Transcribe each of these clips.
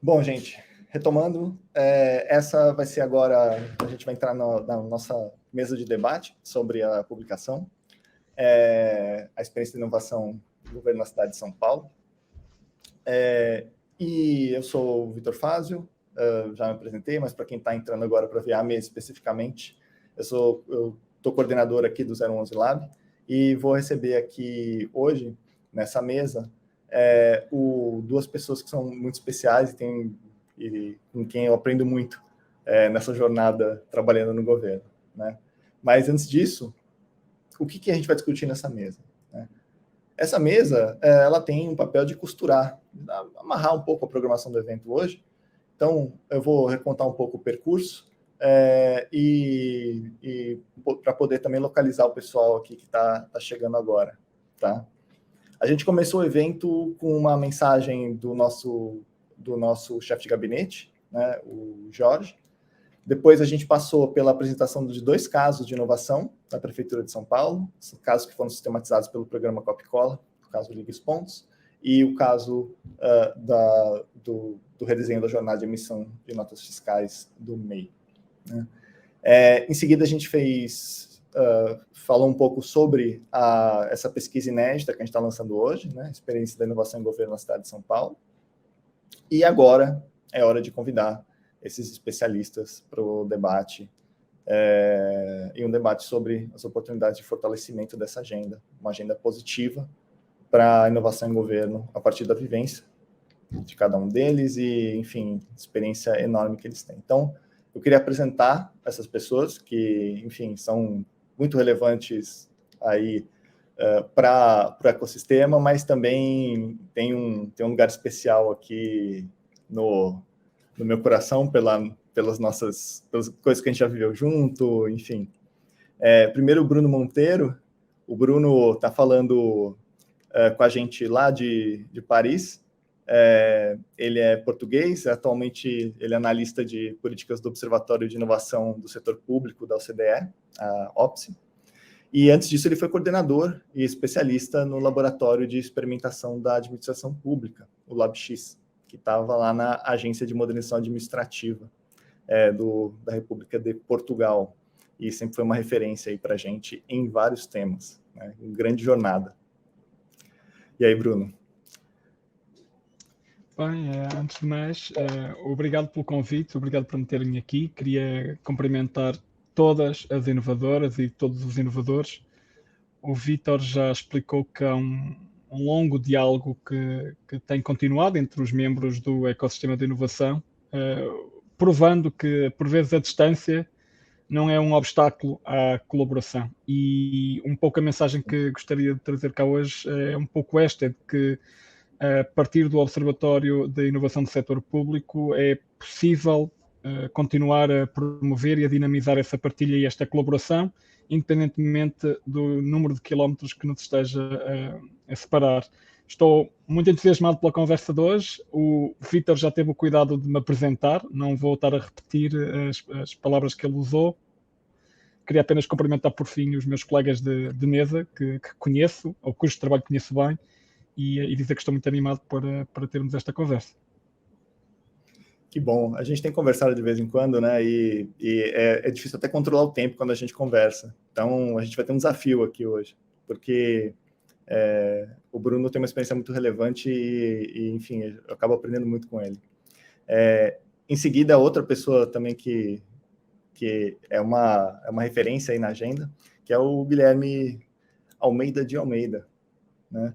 Bom, gente, retomando, essa vai ser agora, a gente vai entrar na nossa mesa de debate sobre a publicação, a experiência de inovação do governo na cidade de São Paulo. E eu sou o Vitor Fázio, já me apresentei, mas para quem está entrando agora para ver a mesa especificamente, eu estou coordenador aqui do 011 Lab e vou receber aqui hoje, nessa mesa, duas pessoas que são muito especiais e com quem eu aprendo muito nessa jornada trabalhando no governo, né? Mas antes disso, o que a gente vai discutir nessa mesa, né? Essa mesa, ela tem um papel de costurar, amarrar um pouco a programação do evento hoje. Então, eu vou recontar um pouco o percurso e para poder também localizar o pessoal aqui que está chegando agora, tá? A gente começou o evento com uma mensagem do nosso chefe de gabinete, né, o Jorge. Depois a gente passou pela apresentação de 2 casos de inovação da Prefeitura de São Paulo, casos que foram sistematizados pelo programa Copcola, o caso Liga os Pontos, e o caso do redesenho da jornada de emissão de notas fiscais do MEI, né? Em seguida a gente falou um pouco sobre essa pesquisa inédita que a gente está lançando hoje, né, experiência da inovação em governo na cidade de São Paulo. E agora é hora de convidar esses especialistas para o debate, e um debate sobre as oportunidades de fortalecimento dessa agenda, uma agenda positiva para a inovação em governo a partir da vivência de cada um deles e, enfim, experiência enorme que eles têm. Então, eu queria apresentar essas pessoas que, enfim, são muito relevantes aí para o ecossistema, mas também tem um lugar especial aqui no meu coração pelas coisas que a gente já viveu junto, enfim. Primeiro, o Bruno Monteiro. O Bruno está falando com a gente lá de Paris. Ele é português, atualmente ele é analista de políticas do Observatório de Inovação do Setor Público da OCDE, a OPSE. E antes disso ele foi coordenador e especialista no Laboratório de Experimentação da Administração Pública, o LabX, que estava lá na Agência de Modernização Administrativa da República de Portugal, e sempre foi uma referência aí para a gente em vários temas, né? Uma grande jornada. E aí, Bruno? Bem, antes de mais, obrigado pelo convite, obrigado por me terem aqui. Queria cumprimentar todas as inovadoras e todos os inovadores. O Vítor já explicou que há um longo diálogo que tem continuado entre os membros do ecossistema de inovação, provando que, por vezes, a distância não é um obstáculo à colaboração. E um pouco a mensagem que gostaria de trazer cá hoje é um pouco esta, de que a partir do Observatório de Inovação do Setor Público é possível continuar a promover e a dinamizar essa partilha e esta colaboração, independentemente do número de quilómetros que nos esteja a separar. Estou muito entusiasmado pela conversa de hoje. O Vítor já teve o cuidado de me apresentar, não vou estar a repetir as palavras que ele usou. Queria apenas cumprimentar por fim os meus colegas de mesa que conheço, ou cujo trabalho conheço bem, e dizer que estou muito animado para termos esta conversa. Que bom. A gente tem conversado de vez em quando, né? E é difícil até controlar o tempo quando a gente conversa. Então, a gente vai ter um desafio aqui hoje, porque o Bruno tem uma experiência muito relevante e enfim, eu acabo aprendendo muito com ele. Em seguida, outra pessoa também que é uma referência aí na agenda, que é o Guilherme Almeida de Almeida, né?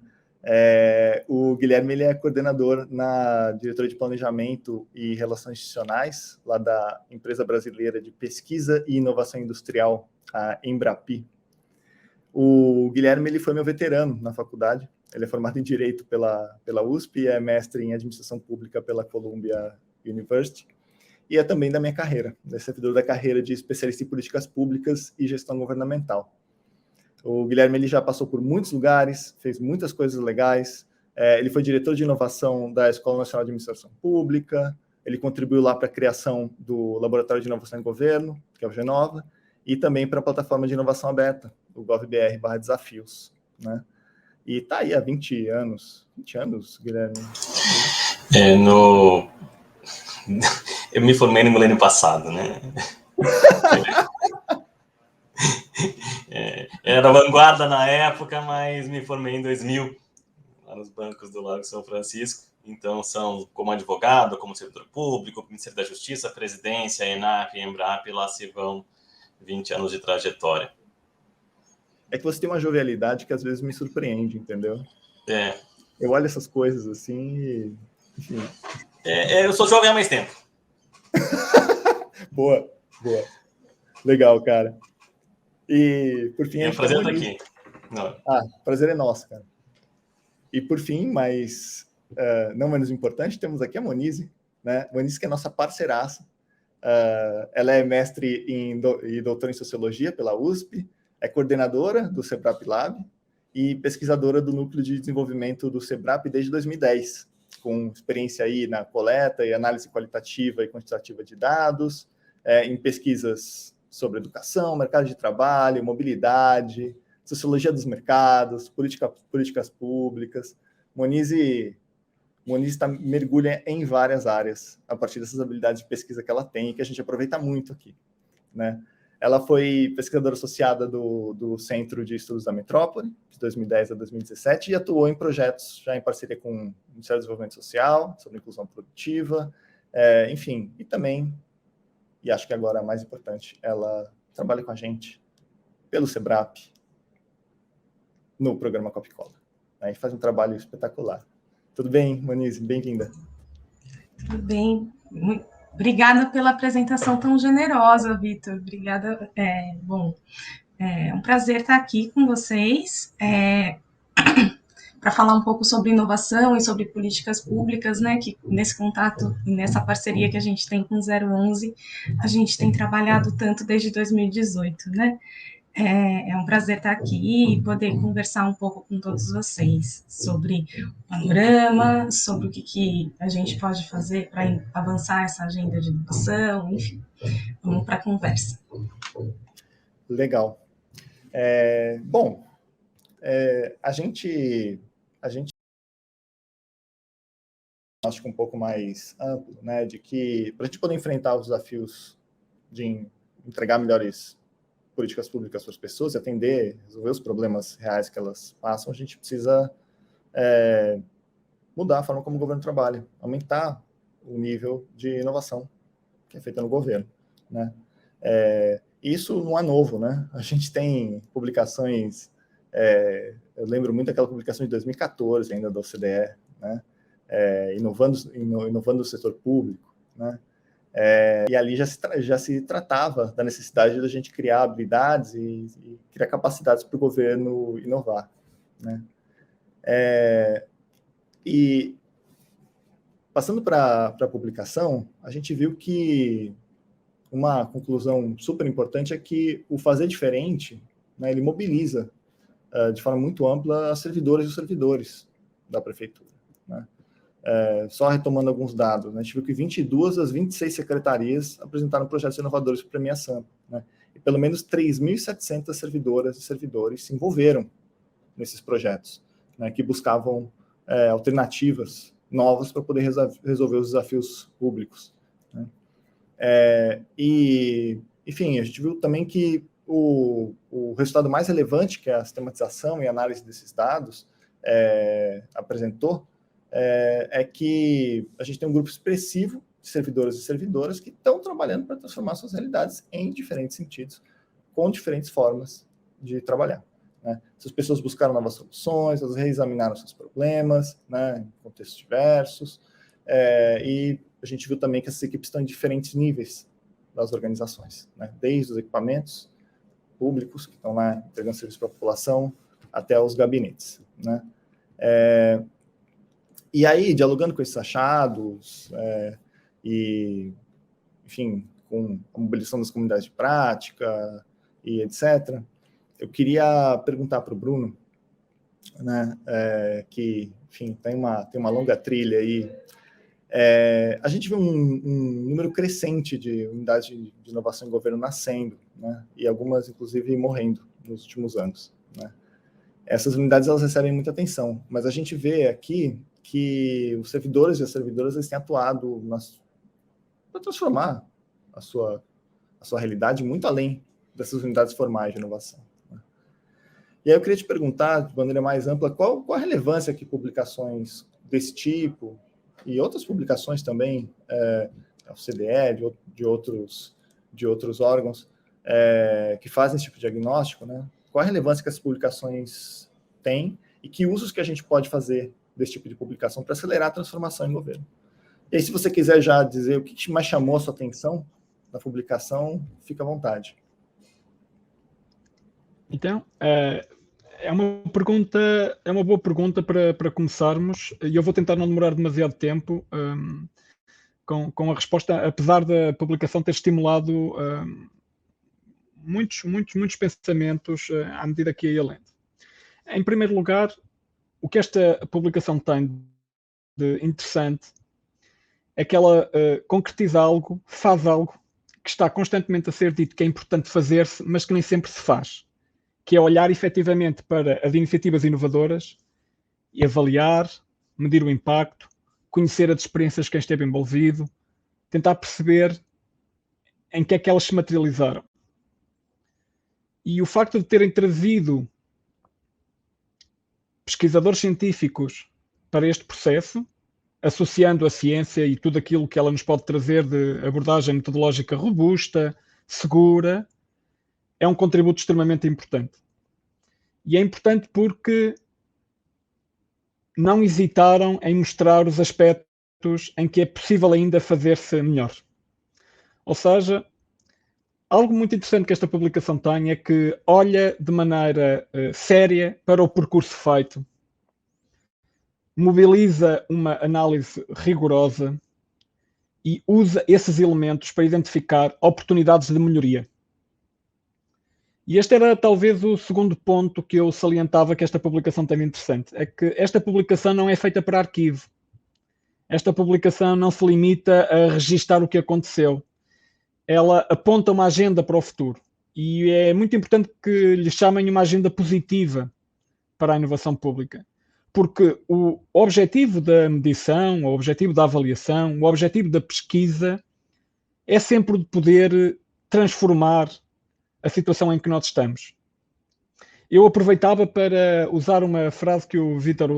O Guilherme ele é coordenador na diretoria de Planejamento e Relações Institucionais, lá da Empresa Brasileira de Pesquisa e Inovação Industrial, a Embrapi. O Guilherme ele foi meu veterano na faculdade, ele é formado em Direito pela USP e é mestre em Administração Pública pela Columbia University, e é também da minha carreira, é servidor da carreira de especialista em políticas públicas e gestão governamental. O Guilherme ele já passou por muitos lugares, fez muitas coisas legais. Ele foi diretor de inovação da Escola Nacional de Administração Pública, ele contribuiu lá para a criação do Laboratório de Inovação em Governo, que é o Genova, e também para a plataforma de inovação aberta, o GovBR/Desafios, né? E está aí há 20 anos, Guilherme. Eu me formei no milênio passado, né? Era vanguarda na época, mas me formei em 2000, lá nos bancos do Lago São Francisco. Então, são como advogado, como servidor público, Ministério da Justiça, Presidência, ENAP, EMBRAP, lá se vão 20 anos de trajetória. É que você tem uma jovialidade que às vezes me surpreende, entendeu? É. Eu olho essas coisas assim e... Enfim. Eu sou jovem há mais tempo. Boa, boa. Legal, cara. E, por fim... É um prazer estar aqui. Não. Prazer é nosso, cara. E, por fim, mas não menos importante, temos aqui a Monize, né? Monize, que é nossa parceiraça. Ela é mestre e doutora em Sociologia pela USP, é coordenadora do SEBRAP Lab e pesquisadora do Núcleo de Desenvolvimento do SEBRAP desde 2010, com experiência aí na coleta e análise qualitativa e quantitativa de dados, em pesquisas sobre educação, mercado de trabalho, mobilidade, sociologia dos mercados, políticas públicas. Monize mergulha em várias áreas a partir dessas habilidades de pesquisa que ela tem e que a gente aproveita muito aqui, né? Ela foi pesquisadora associada do Centro de Estudos da Metrópole, de 2010 a 2017, e atuou em projetos já em parceria com o Ministério do Desenvolvimento Social, sobre inclusão produtiva, enfim, e também, e acho que agora a mais importante, ela trabalha com a gente pelo SEBRAP, no programa Copicola, né? E faz um trabalho espetacular. Tudo bem, Monize? Bem-vinda. Tudo bem. Obrigada pela apresentação tão generosa, Vitor. Obrigada. É um prazer estar aqui com vocês para falar um pouco sobre inovação e sobre políticas públicas, né? Que nesse contato e nessa parceria que a gente tem com o 011, a gente tem trabalhado tanto desde 2018, né? É um prazer estar aqui e poder conversar um pouco com todos vocês sobre o panorama, sobre o que a gente pode fazer para avançar essa agenda de inovação, enfim. Vamos para a conversa. Legal. A gente acho que um pouco mais amplo, né, de que para a gente poder enfrentar os desafios de entregar melhores políticas públicas para as pessoas, atender, resolver os problemas reais que elas passam, a gente precisa mudar a forma como o governo trabalha, aumentar o nível de inovação que é feita no governo, né? Isso não é novo, né? A gente tem publicações, eu lembro muito daquela publicação de 2014 ainda da OCDE, né? Inovando o setor público, né? E ali já se tratava da necessidade da gente criar habilidades e criar capacidades para o governo inovar, né? E passando para a publicação, a gente viu que uma conclusão super importante é que o fazer diferente, né, ele mobiliza de forma muito ampla as servidoras e os servidores da prefeitura, né? Só retomando alguns dados, né, a gente viu que 22 das 26 secretarias apresentaram projetos inovadores para premiação, né, e pelo menos 3.700 servidoras e servidores se envolveram nesses projetos, né, que buscavam alternativas novas para poder resolver os desafios públicos, né? Enfim, a gente viu também que o resultado mais relevante, que é a sistematização e análise desses dados, apresentou, é que a gente tem um grupo expressivo de servidoras e servidoras que estão trabalhando para transformar suas realidades em diferentes sentidos, com diferentes formas de trabalhar, né? Essas pessoas buscaram novas soluções, elas reexaminaram seus problemas, né, em contextos diversos, e a gente viu também que essas equipes estão em diferentes níveis das organizações, né, desde os equipamentos públicos, que estão lá entregando serviço para a população, até os gabinetes, né? E aí, dialogando com esses achados, enfim, com a mobilização das comunidades de prática e etc., eu queria perguntar para o Bruno, né, que, enfim, tem uma longa trilha aí. A gente vê um número crescente de unidades de inovação em governo nascendo, né, e algumas, inclusive, morrendo nos últimos anos, né? Essas unidades, elas recebem muita atenção, mas a gente vê aqui que os servidores e as servidoras, eles têm atuado transformar a sua realidade muito além dessas unidades formais de inovação. E aí eu queria te perguntar, de maneira mais ampla, qual a relevância que publicações desse tipo e outras publicações também, o CDE, de outros órgãos, que fazem esse tipo de diagnóstico, né? Qual a relevância que essas publicações têm e que usos que a gente pode fazer desse tipo de publicação para acelerar a transformação em governo? E aí, se você quiser já dizer o que mais chamou a sua atenção na publicação, fica à vontade. Então, é uma boa pergunta para começarmos, e eu vou tentar não demorar demasiado tempo com a resposta, apesar da publicação ter estimulado muitos pensamentos à medida que ia lendo. Em primeiro lugar, o que esta publicação tem de interessante é que ela concretiza algo, faz algo que está constantemente a ser dito que é importante fazer-se, mas que nem sempre se faz, que é olhar efetivamente para as iniciativas inovadoras e avaliar, medir o impacto, conhecer as experiências de quem esteve envolvido, tentar perceber em que é que elas se materializaram. E o facto de terem trazido pesquisadores científicos para este processo, associando a ciência e tudo aquilo que ela nos pode trazer de abordagem metodológica robusta, segura, é um contributo extremamente importante. E é importante porque não hesitaram em mostrar os aspectos em que é possível ainda fazer-se melhor. Ou seja, algo muito interessante que esta publicação tem é que olha de maneira séria para o percurso feito, mobiliza uma análise rigorosa e usa esses elementos para identificar oportunidades de melhoria. E este era talvez o segundo ponto que eu salientava que esta publicação tem interessante, é que esta publicação não é feita para arquivo. Esta publicação não se limita a registar o que aconteceu. Ela aponta uma agenda para o futuro. E é muito importante que lhe chamem uma agenda positiva para a inovação pública. Porque o objetivo da medição, o objetivo da avaliação, o objetivo da pesquisa é sempre de poder transformar a situação em que nós estamos. Eu aproveitava para usar uma frase que o Vítor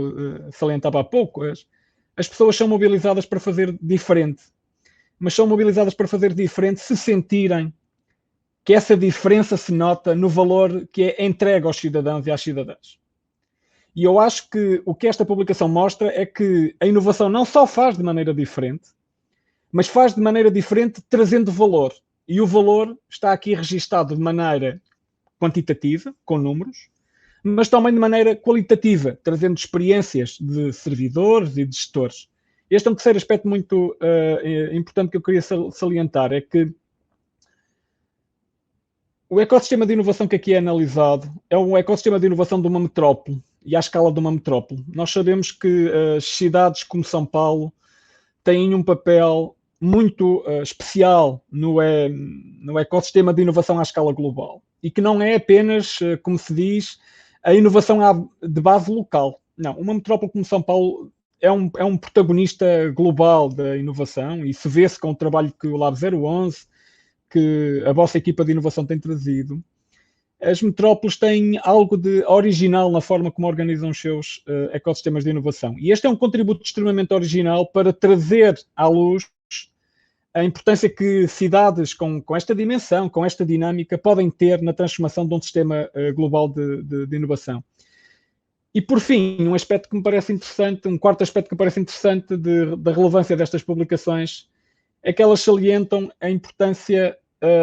salientava há pouco. As pessoas são mobilizadas para fazer diferente, mas são mobilizadas para fazer diferente se sentirem que essa diferença se nota no valor que é entregue aos cidadãos e às cidadãs. E eu acho que o que esta publicação mostra é que a inovação não só faz de maneira diferente, mas faz de maneira diferente trazendo valor. E o valor está aqui registado de maneira quantitativa, com números, mas também de maneira qualitativa, trazendo experiências de servidores e de gestores. Este é um terceiro aspecto muito importante que eu queria salientar, é que o ecossistema de inovação que aqui é analisado é um ecossistema de inovação de uma metrópole e à escala de uma metrópole. Nós sabemos que as cidades como São Paulo têm um papel muito especial no ecossistema de inovação à escala global e que não é apenas, como se diz, a inovação de base local. Não, uma metrópole como São Paulo é um protagonista global da inovação e se vê-se com o trabalho que o Lab 011, que a vossa equipa de inovação tem trazido. As metrópoles têm algo de original na forma como organizam os seus ecossistemas de inovação. E este é um contributo extremamente original para trazer à luz a importância que cidades com esta dimensão, com esta dinâmica, podem ter na transformação de um sistema global de inovação. E, por fim, um aspecto que me parece interessante, um quarto aspecto que me parece interessante da relevância destas publicações, é que elas salientam a importância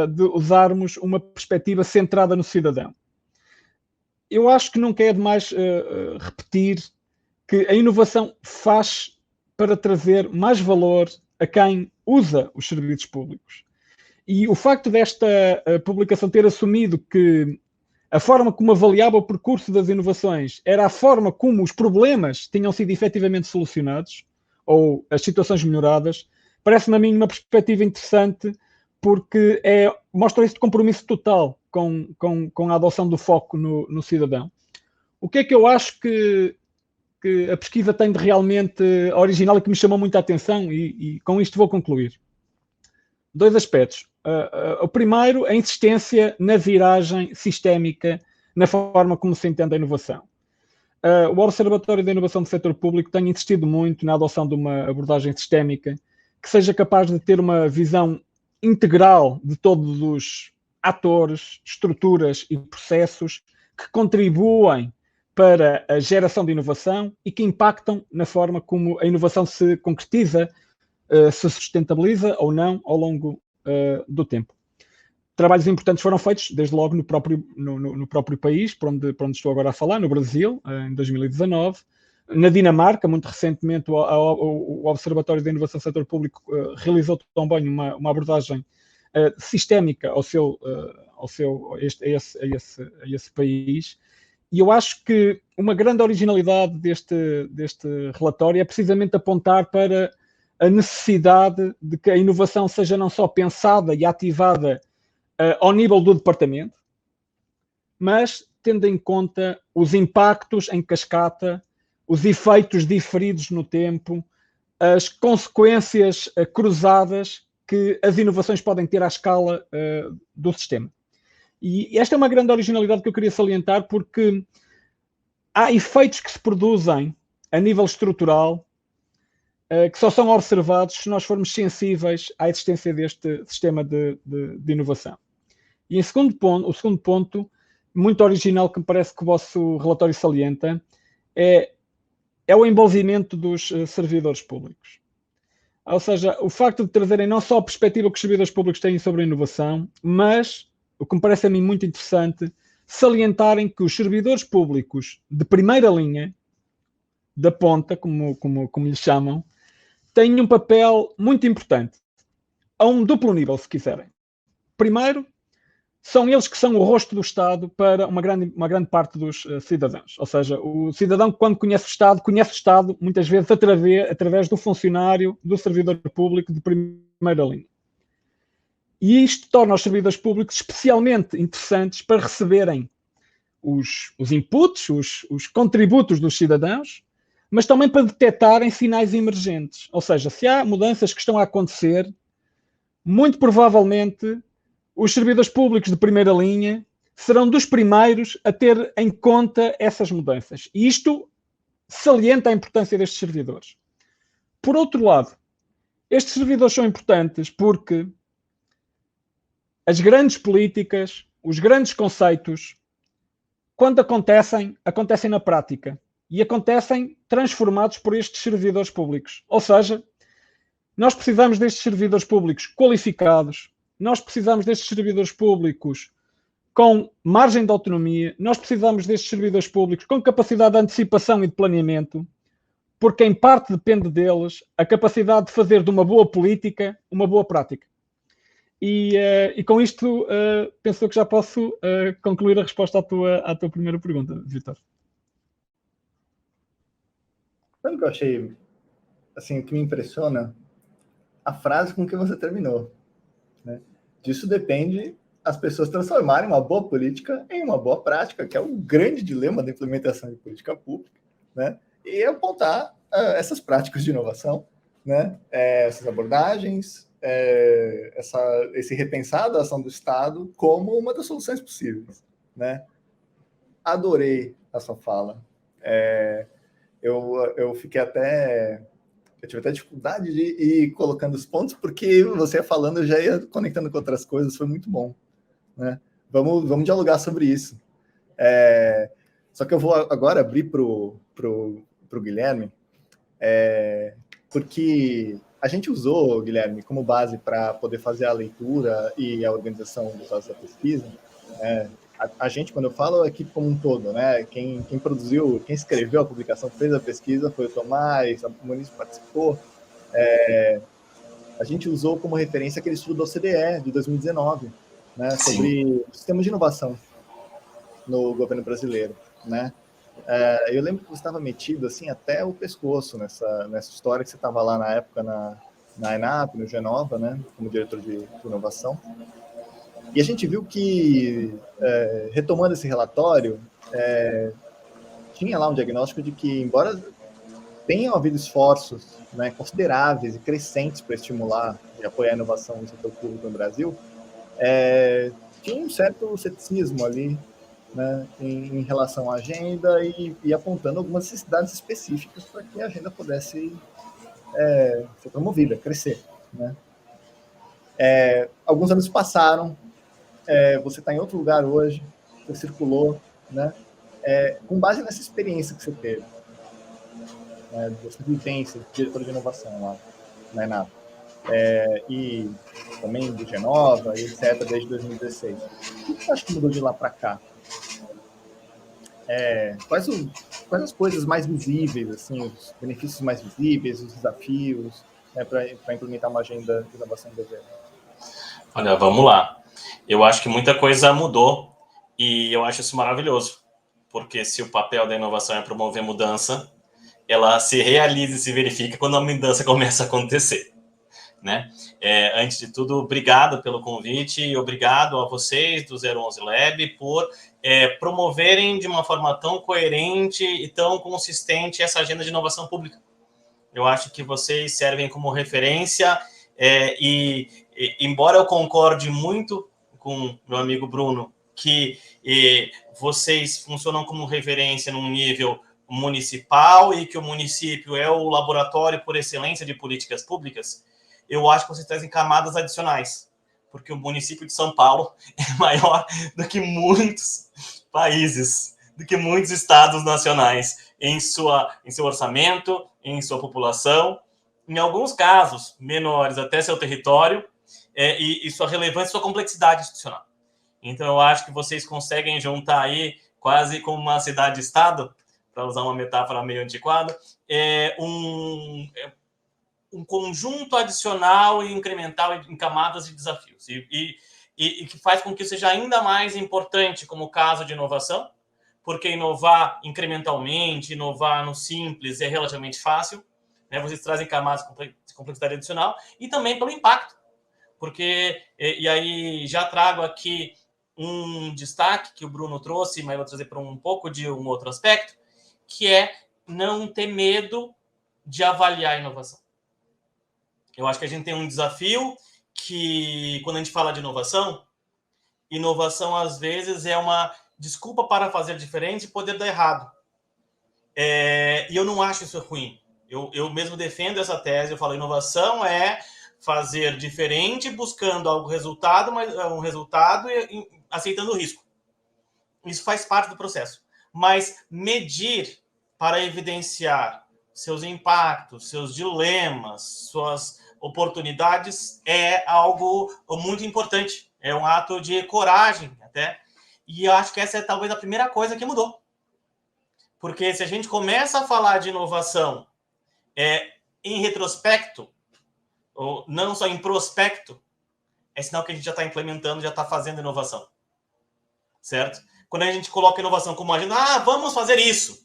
de usarmos uma perspectiva centrada no cidadão. Eu acho que nunca é demais repetir que a inovação faz para trazer mais valor a quem usa os serviços públicos. E o facto desta publicação ter assumido que a forma como avaliava o percurso das inovações era a forma como os problemas tinham sido efetivamente solucionados ou as situações melhoradas, parece-me a mim uma perspectiva interessante porque mostra esse compromisso total com a adoção do foco no cidadão. O que é que eu acho que a pesquisa tem de realmente original e que me chamou muita atenção, e com isto vou concluir. dois aspectos. O primeiro, a insistência na viragem sistémica na forma como se entende a inovação. O Observatório da Inovação do Setor Público tem insistido muito na adoção de uma abordagem sistémica que seja capaz de ter uma visão integral de todos os atores, estruturas e processos que contribuem para a geração de inovação e que impactam na forma como a inovação se concretiza, se sustentabiliza ou não ao longo do tempo. Trabalhos importantes foram feitos, desde logo, no próprio país, por onde estou agora a falar, no Brasil, em 2019. Na Dinamarca, muito recentemente, o Observatório da Inovação do Setor Público realizou também uma abordagem sistémica a esse país. E eu acho que uma grande originalidade deste relatório é precisamente apontar para a necessidade de que a inovação seja não só pensada e ativada ao nível do departamento, mas tendo em conta os impactos em cascata, os efeitos diferidos no tempo, as consequências cruzadas que as inovações podem ter à escala do sistema. E esta é uma grande originalidade que eu queria salientar, porque há efeitos que se produzem a nível estrutural que só são observados se nós formos sensíveis à existência deste sistema de inovação. E o segundo ponto, muito original, que me parece que o vosso relatório salienta, é o envolvimento dos servidores públicos. Ou seja, o facto de trazerem não só a perspectiva que os servidores públicos têm sobre a inovação, mas, o que me parece a mim muito interessante, salientarem que os servidores públicos de primeira linha, da ponta, como lhes chamam, têm um papel muito importante, a um duplo nível, se quiserem. Primeiro, são eles que são o rosto do Estado para uma grande parte dos cidadãos. Ou seja, o cidadão, quando conhece o Estado muitas vezes através do funcionário, do servidor público de primeira linha. E isto torna os servidores públicos especialmente interessantes para receberem os inputs, os contributos dos cidadãos, mas também para detectarem sinais emergentes. Ou seja, se há mudanças que estão a acontecer, muito provavelmente os servidores públicos de primeira linha serão dos primeiros a ter em conta essas mudanças. E isto salienta a importância destes servidores. Por outro lado, estes servidores são importantes porque as grandes políticas, os grandes conceitos, quando acontecem na prática e acontecem transformados por estes servidores públicos. Ou seja, nós precisamos destes servidores públicos qualificados, nós precisamos destes servidores públicos com margem de autonomia, nós precisamos destes servidores públicos com capacidade de antecipação e de planeamento, porque em parte depende deles a capacidade de fazer de uma boa política uma boa prática. E com isto, penso que já posso concluir a resposta à tua primeira pergunta, Vítor. Sabe o que eu achei, assim, o que me impressiona? A frase com que você terminou, né? Disso depende as pessoas transformarem uma boa política em uma boa prática, que é o grande dilema da implementação de política pública, né? E apontar essas práticas de inovação, né? Essas abordagens, esse repensar da ação do Estado como uma das soluções possíveis, né? Adorei a sua fala. Eu fiquei eu tive até dificuldade de ir colocando os pontos, porque você ia falando, eu já ia conectando com outras coisas, foi muito bom, né? Vamos dialogar sobre isso. Só que eu vou agora abrir para o Guilherme, porque a gente usou, Guilherme, como base para poder fazer a leitura e a organização dos dados da pesquisa. A gente, quando eu falo, a equipe como um todo, né? Quem produziu, quem escreveu a publicação, fez a pesquisa, foi o Tomás, a Muniz participou. A gente usou como referência aquele estudo da OCDE, de 2019, né? Sobre sistemas de inovação no governo brasileiro, né? Eu lembro que você estava metido assim até o pescoço nessa história, que você estava lá na época na ENAP, no Genova, né? Como diretor de inovação. E a gente viu que, retomando esse relatório, tinha lá um diagnóstico de que, embora tenham havido esforços, né, consideráveis e crescentes para estimular e apoiar a inovação no setor público no Brasil, tinha um certo ceticismo ali, né, em relação à agenda e apontando algumas necessidades específicas para que a agenda pudesse ser promovida, crescer, né? Alguns anos passaram, você está em outro lugar hoje, você circulou, né? Com base nessa experiência que você teve, né, dessa vivência de diretor de inovação lá na ENAP, e também do Genova, e etc., desde 2016. O que você acha que mudou de lá para cá? Quais as coisas mais visíveis, assim, os benefícios mais visíveis, os desafios, né, para implementar uma agenda de inovação em governo? Olha, vamos lá. Eu acho que muita coisa mudou e eu acho isso maravilhoso, porque se o papel da inovação é promover mudança, ela se realiza e se verifica quando a mudança começa a acontecer, né? Antes de tudo, obrigado pelo convite e obrigado a vocês do 011 Lab por promoverem de uma forma tão coerente e tão consistente essa agenda de inovação pública. Eu acho que vocês servem como referência e embora eu concorde muito com meu amigo Bruno que vocês funcionam como referência num nível municipal e que o município é o laboratório por excelência de políticas públicas, eu acho que vocês trazem camadas adicionais, porque o município de São Paulo é maior do que muitos países, do que muitos estados nacionais em seu orçamento, em sua população, em alguns casos menores até seu território, e sua relevância e sua complexidade institucional. Então, eu acho que vocês conseguem juntar aí, quase como uma cidade-estado, para usar uma metáfora meio antiquada, um conjunto adicional e incremental em camadas de desafios. E que faz com que seja ainda mais importante como caso de inovação, porque inovar incrementalmente, inovar no simples é relativamente fácil, né? Vocês trazem camadas de complexidade adicional e também pelo impacto, porque, e aí já trago aqui um destaque que o Bruno trouxe, mas eu vou trazer para um pouco de um outro aspecto, que é não ter medo de avaliar a inovação. Eu acho que a gente tem um desafio que, quando a gente fala de inovação às vezes é uma desculpa para fazer diferente e poder dar errado. E eu não acho isso ruim. Eu mesmo defendo essa tese, eu falo, inovação é fazer diferente buscando algum resultado, mas um resultado e aceitando o risco. Isso faz parte do processo. Mas medir para evidenciar seus impactos, seus dilemas, suas oportunidades é algo muito importante. É um ato de coragem até. E eu acho que essa é talvez a primeira coisa que mudou. Porque se a gente começa a falar de inovação em retrospecto, ou não só em prospecto, é sinal que a gente já está implementando, já está fazendo inovação. Certo? Quando a gente coloca inovação como agenda, vamos fazer isso.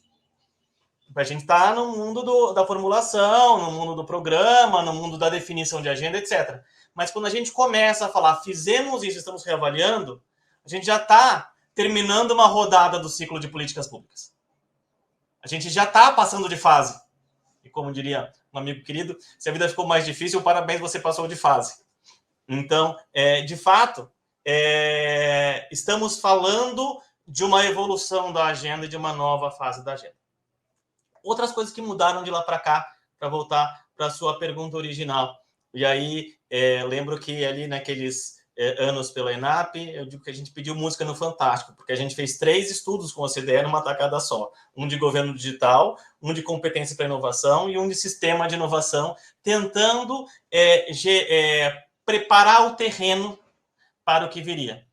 A gente está no mundo da formulação, no mundo do programa, no mundo da definição de agenda, etc. Mas quando a gente começa a falar, fizemos isso, estamos reavaliando, a gente já está terminando uma rodada do ciclo de políticas públicas. A gente já está passando de fase. E como diria um amigo querido, se a vida ficou mais difícil, parabéns, você passou de fase. Então, de fato, estamos falando de uma evolução da agenda e de uma nova fase da agenda. Outras coisas que mudaram de lá para cá, para voltar para a sua pergunta original. E aí, lembro que ali naqueles anos pela ENAP, eu digo que a gente pediu música no Fantástico, porque a gente fez 3 estudos com a OCDE numa tacada só. Um de governo digital, um de competência para inovação e um de sistema de inovação, tentando preparar o terreno para o que viria.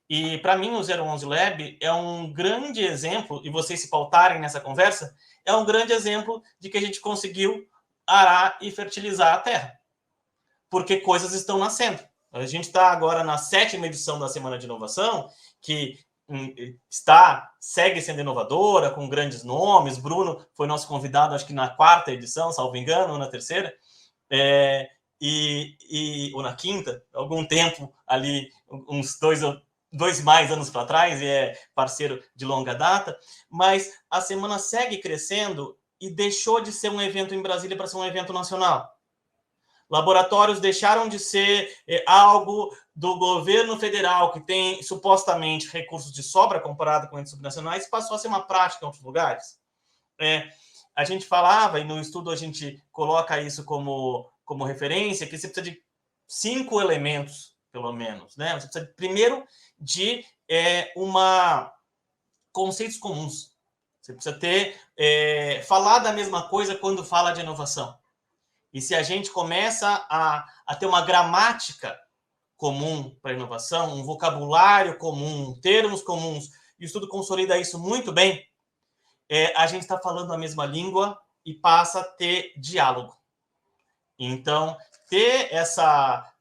E, para mim, o 011 Lab é um grande exemplo, e vocês se pautarem nessa conversa, é um grande exemplo de que a gente conseguiu arar e fertilizar a terra. Porque coisas estão nascendo. A gente está agora na 7ª edição da Semana de Inovação, que segue sendo inovadora, com grandes nomes. Bruno foi nosso convidado, acho que na 4ª edição, salvo engano, ou na 3ª. Ou na 5ª, algum tempo ali, uns 2 mais anos para trás, e é parceiro de longa data, mas a semana segue crescendo e deixou de ser um evento em Brasília para ser um evento nacional. Laboratórios deixaram de ser algo do governo federal, que tem supostamente recursos de sobra comparado com entes subnacionais, passou a ser uma prática em outros lugares. A gente falava, e no estudo a gente coloca isso como referência, que você precisa de 5 elementos, pelo menos. Né? Você precisa, primeiro, de conceitos comuns. Você precisa falar da mesma coisa quando fala de inovação. E se a gente começa a ter uma gramática comum para a inovação, um vocabulário comum, termos comuns, e o estudo consolida isso muito bem, a gente está falando a mesma língua e passa a ter diálogo. Então, ter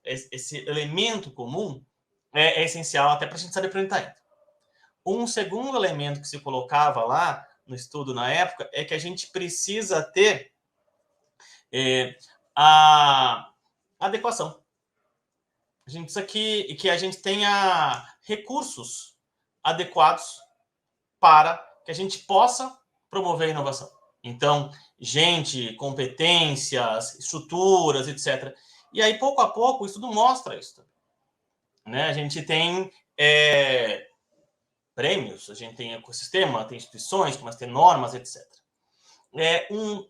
esse elemento comum é essencial até para a gente saber para onde está indo. Um segundo elemento que se colocava lá no estudo na época é que a gente precisa ter a adequação. A gente precisa que a gente tenha recursos adequados para que a gente possa promover a inovação. Então, gente, competências, estruturas, etc. E aí, pouco a pouco, o estudo mostra isso. Né? A gente tem prêmios, a gente tem ecossistema, tem instituições, mas tem normas, etc. Um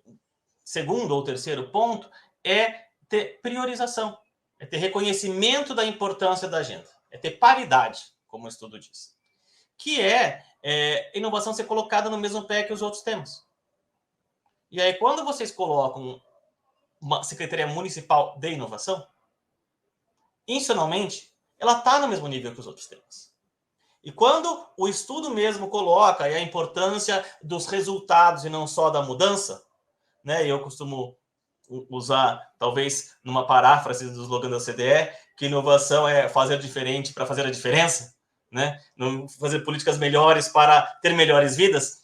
segundo ou terceiro ponto é ter priorização, é ter reconhecimento da importância da agenda, é ter paridade, como o estudo diz, que inovação ser colocada no mesmo pé que os outros temas. E aí, quando vocês colocam uma Secretaria Municipal de Inovação, institucionalmente, ela está no mesmo nível que os outros temas. E quando o estudo mesmo coloca a importância dos resultados e não só da mudança, né, eu costumo usar, talvez, numa paráfrase do slogan da OCDE, que inovação é fazer diferente para fazer a diferença, né? Não fazer políticas melhores para ter melhores vidas,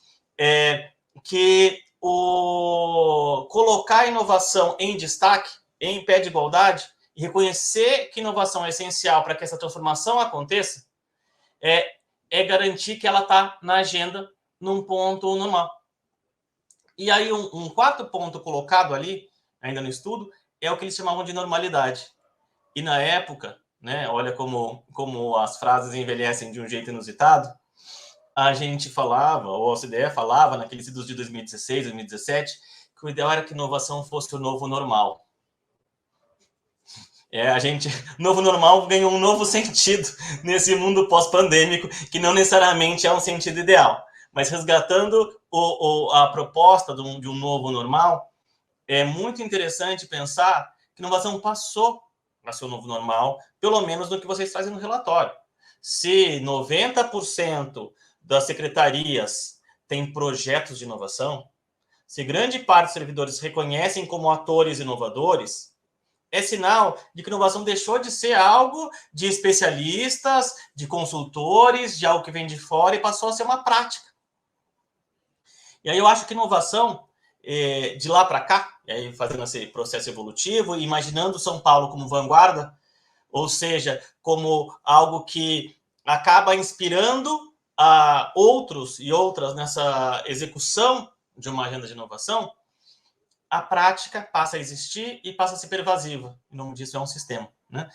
que colocar a inovação em destaque, em pé de igualdade, e reconhecer que inovação é essencial para que essa transformação aconteça, é garantir que ela está na agenda num ponto normal. E aí, um quarto ponto colocado ali, ainda no estudo, é o que eles chamavam de normalidade. E na época, né, olha como as frases envelhecem de um jeito inusitado, a gente falava, ou a OCDE falava, naqueles estudos de 2016, 2017, que o ideal era que inovação fosse o novo normal. Novo normal ganhou um novo sentido nesse mundo pós-pandêmico, que não necessariamente é um sentido ideal. Mas resgatando a proposta de um novo normal, é muito interessante pensar que inovação passou a ser o novo normal, pelo menos no que vocês fazem no relatório. Se 90% das secretarias têm projetos de inovação, se grande parte dos servidores reconhecem como atores inovadores, é sinal de que inovação deixou de ser algo de especialistas, de consultores, de algo que vem de fora e passou a ser uma prática. E aí eu acho que inovação, de lá para cá, e aí fazendo esse processo evolutivo, imaginando São Paulo como vanguarda, ou seja, como algo que acaba inspirando outros e outras nessa execução de uma agenda de inovação, a prática passa a existir e passa a ser pervasiva. O nome disso é um sistema. Né?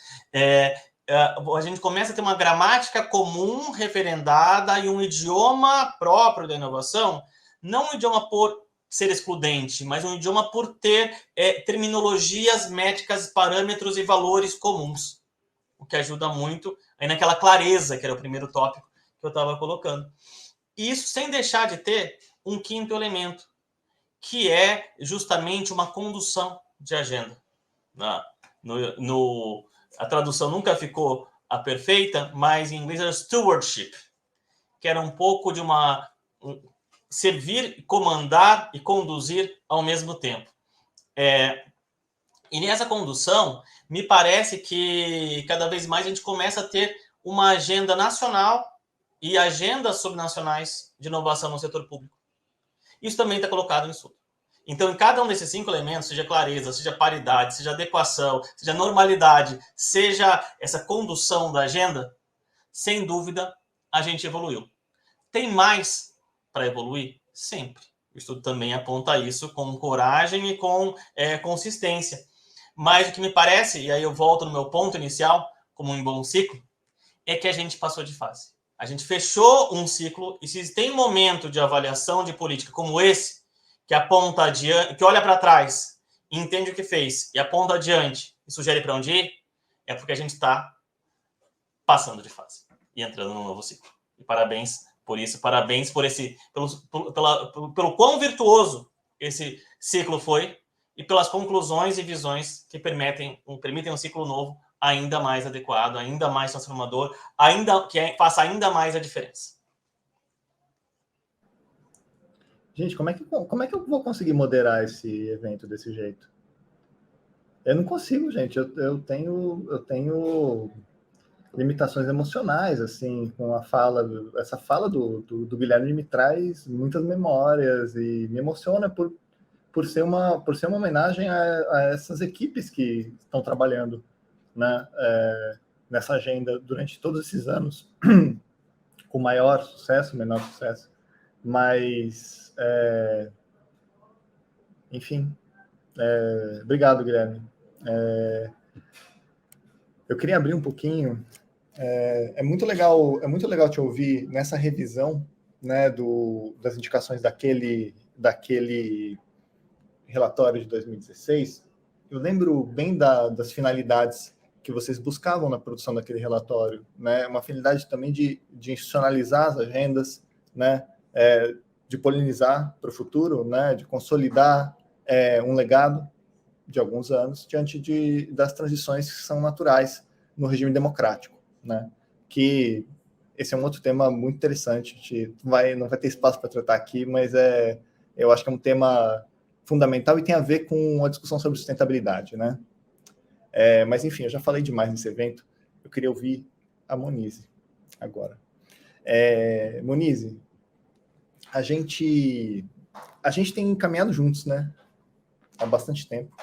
A gente começa a ter uma gramática comum, referendada, e um idioma próprio da inovação, não um idioma por ser excludente, mas um idioma por ter terminologias, métricas, parâmetros e valores comuns, o que ajuda muito aí naquela clareza, que era o primeiro tópico que eu estava colocando. E isso sem deixar de ter um quinto elemento, que é justamente uma condução de agenda. A tradução nunca ficou a perfeita, mas em inglês era stewardship, que era um pouco de servir, comandar e conduzir ao mesmo tempo. E nessa condução, me parece que cada vez mais a gente começa a ter uma agenda nacional e agendas subnacionais de inovação no setor público. Isso também está colocado no estudo. Então, em cada um desses 5 elementos, seja clareza, seja paridade, seja adequação, seja normalidade, seja essa condução da agenda, sem dúvida, a gente evoluiu. Tem mais para evoluir? Sempre. O estudo também aponta isso com coragem e com consistência. Mas o que me parece, e aí eu volto no meu ponto inicial, como um bom ciclo, é que a gente passou de fase. A gente fechou um ciclo, e se tem um momento de avaliação de política como esse, que aponta adiante, que olha para trás, entende o que fez, e aponta adiante, e sugere para onde ir, é porque a gente está passando de fase e entrando num novo ciclo. E parabéns por isso, parabéns por pelo quão virtuoso esse ciclo foi e pelas conclusões e visões que permitem um ciclo novo ainda mais adequado, ainda mais transformador, faça ainda mais a diferença. Gente, como é que eu vou conseguir moderar esse evento desse jeito? Eu não consigo, gente. Eu tenho limitações emocionais, assim, com a fala. Essa fala do Guilherme me traz muitas memórias e me emociona por ser uma homenagem a essas equipes que estão trabalhando, né, nessa agenda durante todos esses anos, com maior sucesso, menor sucesso, mas, enfim, obrigado, Guilherme. Eu queria abrir um pouquinho. É muito legal te ouvir nessa revisão, né, das indicações daquele relatório de 2016. Eu lembro bem das finalidades que vocês buscavam na produção daquele relatório, né? Uma finalidade também de institucionalizar as agendas, né? De polinizar para o futuro, né? De consolidar um legado de alguns anos diante das transições que são naturais no regime democrático, né? Que esse é um outro tema muito interessante. A gente não vai ter espaço para tratar aqui, mas eu acho que é um tema fundamental e tem a ver com a discussão sobre sustentabilidade, né? Mas, enfim, eu já falei demais nesse evento. Eu queria ouvir a Monize agora. Monize, a gente tem caminhado juntos, né? Há bastante tempo.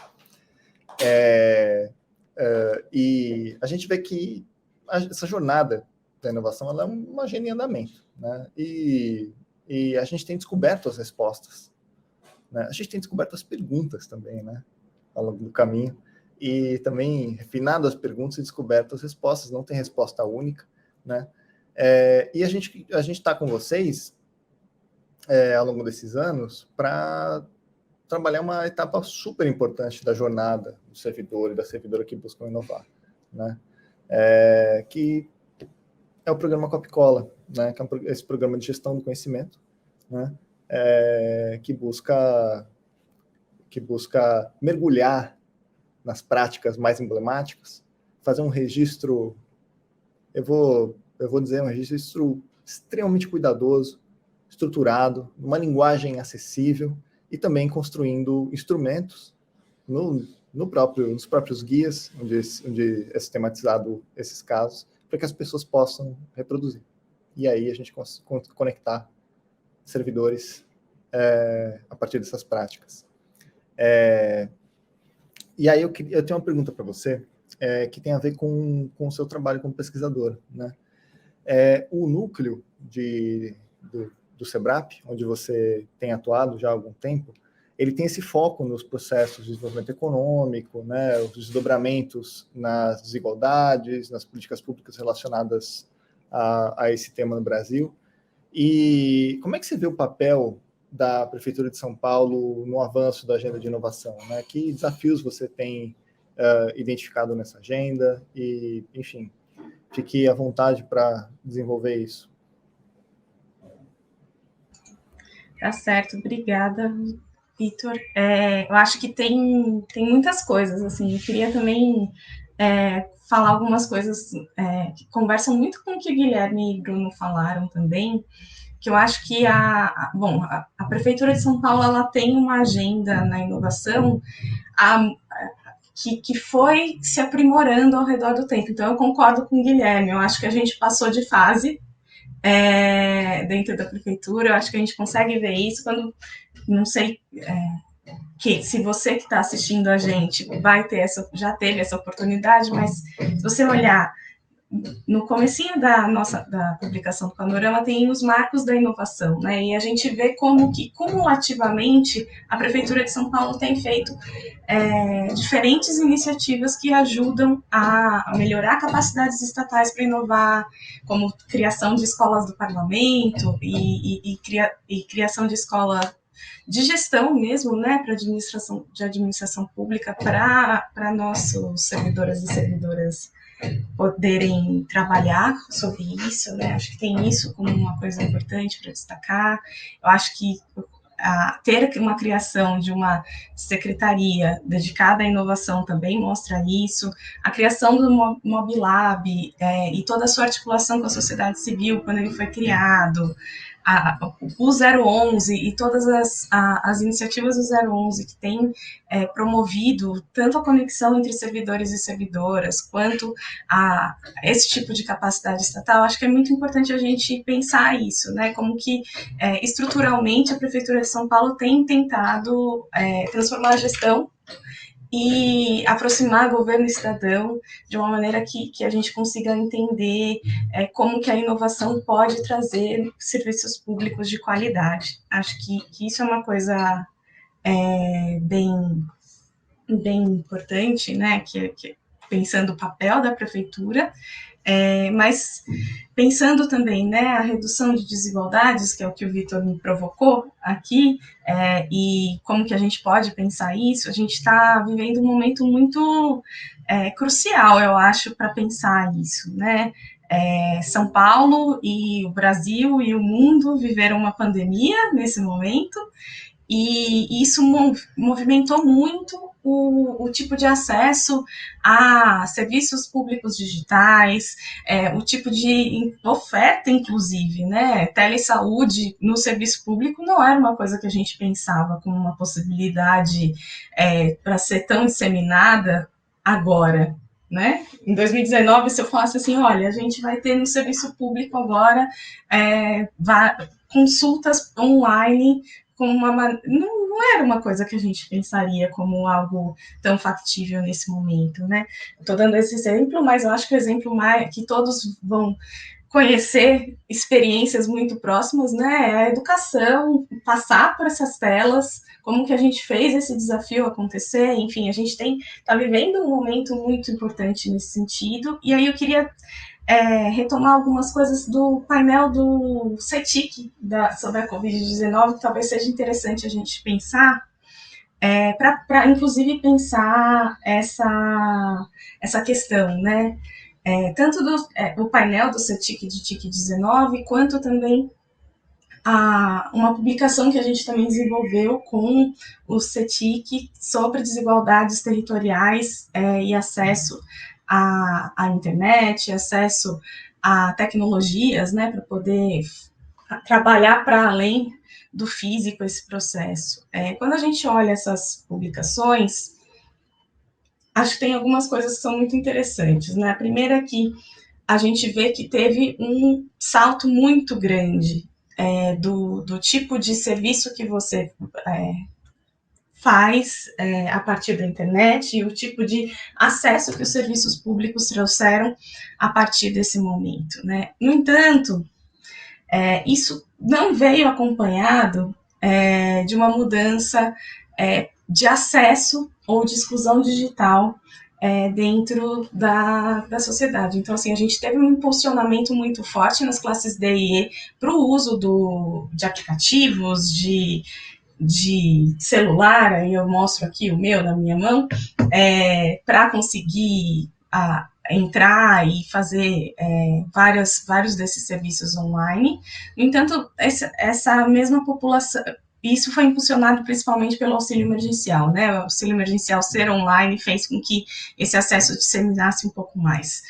E a gente vê que essa jornada da inovação ela é uma agenda em andamento, né? E a gente tem descoberto as respostas, né? A gente tem descoberto as perguntas também, né? Ao longo do caminho. E também refinado as perguntas e descoberto as respostas. Não tem resposta única, né? E a gente está com vocês ao longo desses anos para trabalhar uma etapa super importante da jornada do servidor e da servidora que buscam inovar, né? Que é o programa Copcola, né? Que é esse programa de gestão do conhecimento, né? Que busca mergulhar nas práticas mais emblemáticas, fazer um registro, eu vou dizer, um registro extremamente cuidadoso, estruturado, numa linguagem acessível e também construindo instrumentos nos próprios guias, onde é sistematizado esses casos, para que as pessoas possam reproduzir. E aí a gente conectar servidores a partir dessas práticas. E aí eu tenho uma pergunta para você, que tem a ver com o seu trabalho como pesquisador, né? O núcleo do SEBRAP, onde você tem atuado já há algum tempo, ele tem esse foco nos processos de desenvolvimento econômico, né, os desdobramentos nas desigualdades, nas políticas públicas relacionadas a esse tema no Brasil. E como é que você vê o papel da Prefeitura de São Paulo no avanço da agenda de inovação, né? Que desafios você tem identificado nessa agenda? E, enfim, fique à vontade para desenvolver isso. Tá certo, obrigada, Vitor. Eu acho que tem muitas coisas, assim, eu queria também falar algumas coisas que conversam muito com o que o Guilherme e o Bruno falaram também, que eu acho que a Prefeitura de São Paulo ela tem uma agenda na inovação que foi se aprimorando ao redor do tempo. Então, eu concordo com o Guilherme, eu acho que a gente passou de fase dentro da Prefeitura, eu acho que a gente consegue ver isso quando, não sei, que se você que está assistindo a gente já teve essa oportunidade, mas se você olhar no comecinho da publicação do Panorama tem os marcos da inovação, né? E a gente vê como que, cumulativamente, a Prefeitura de São Paulo tem feito diferentes iniciativas que ajudam a melhorar capacidades estatais para inovar, como criação de escolas do parlamento e criação de escola de gestão mesmo, né, para administração pública, para nossos servidores e servidoras poderem trabalhar sobre isso, né? Acho que tem isso como uma coisa importante para destacar. Eu acho que ter uma criação de uma secretaria dedicada à inovação também mostra isso. A criação do Mobilab e toda a sua articulação com a sociedade civil quando ele foi criado, o 011 e todas as iniciativas do 011 que têm promovido tanto a conexão entre servidores e servidoras, quanto a esse tipo de capacidade estatal, acho que é muito importante a gente pensar isso, né? Como que estruturalmente a Prefeitura de São Paulo tem tentado transformar a gestão e aproximar governo e cidadão de uma maneira que a gente consiga entender como que a inovação pode trazer serviços públicos de qualidade. Acho que isso é uma coisa bem importante, né? Que pensando o papel da prefeitura, mas pensando também, né, a redução de desigualdades, que é o que o Vitor me provocou aqui, e como que a gente pode pensar isso. A gente está vivendo um momento muito crucial, eu acho, para pensar isso, né? São Paulo e o Brasil e o mundo viveram uma pandemia nesse momento, e isso movimentou muito o tipo de acesso a serviços públicos digitais, o tipo de oferta, inclusive, né? Telesaúde no serviço público não era uma coisa que a gente pensava como uma possibilidade para ser tão disseminada agora, né? Em 2019, se eu falasse assim, olha, a gente vai ter no serviço público agora consultas online, não era uma coisa que a gente pensaria como algo tão factível nesse momento, né? Estou dando esse exemplo, mas eu acho que o exemplo que todos vão conhecer experiências muito próximas, né? É a educação, passar por essas telas, como que a gente fez esse desafio acontecer, enfim, a gente está vivendo um momento muito importante nesse sentido, e aí eu queria retomar algumas coisas do painel do CETIC sobre a Covid-19, que talvez seja interessante a gente pensar, para inclusive pensar essa questão, né? Tanto o painel do CETIC de TIC-19, quanto também uma publicação que a gente também desenvolveu com o CETIC sobre desigualdades territoriais e acesso à internet, acesso a tecnologias, né, para poder trabalhar para além do físico esse processo. Quando a gente olha essas publicações, acho que tem algumas coisas que são muito interessantes, né? A primeira é que a gente vê que teve um salto muito grande do tipo de serviço que você faz a partir da internet e o tipo de acesso que os serviços públicos trouxeram a partir desse momento, né? No entanto, isso não veio acompanhado de uma mudança de acesso ou de exclusão digital dentro da sociedade. Então, assim, a gente teve um impulsionamento muito forte nas classes D e E para o uso de aplicativos, de celular, aí eu mostro aqui o meu na minha mão, para conseguir entrar e fazer vários desses serviços online. No entanto, essa mesma população, isso foi impulsionado principalmente pelo auxílio emergencial, né? O auxílio emergencial ser online fez com que esse acesso disseminasse um pouco mais.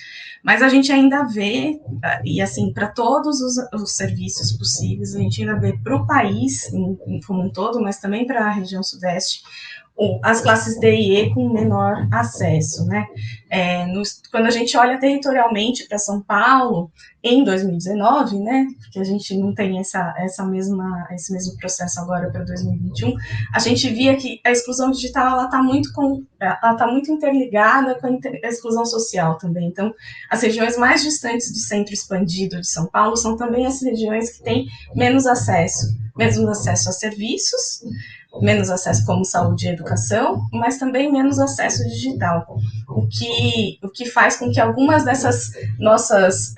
Mas a gente ainda vê, e assim, para todos os serviços possíveis, a gente ainda vê para o país como um todo, mas também para a região sudeste, as classes D e E com menor acesso, né? Quando a gente olha territorialmente para São Paulo, em 2019, né, porque a gente não tem esse mesmo processo agora para 2021, a gente via que a exclusão digital ela está muito interligada com a exclusão social também. Então, as regiões mais distantes do centro expandido de São Paulo são também as regiões que têm menos acesso a serviços, menos acesso como saúde e educação, mas também menos acesso digital, o que faz com que algumas dessas nossas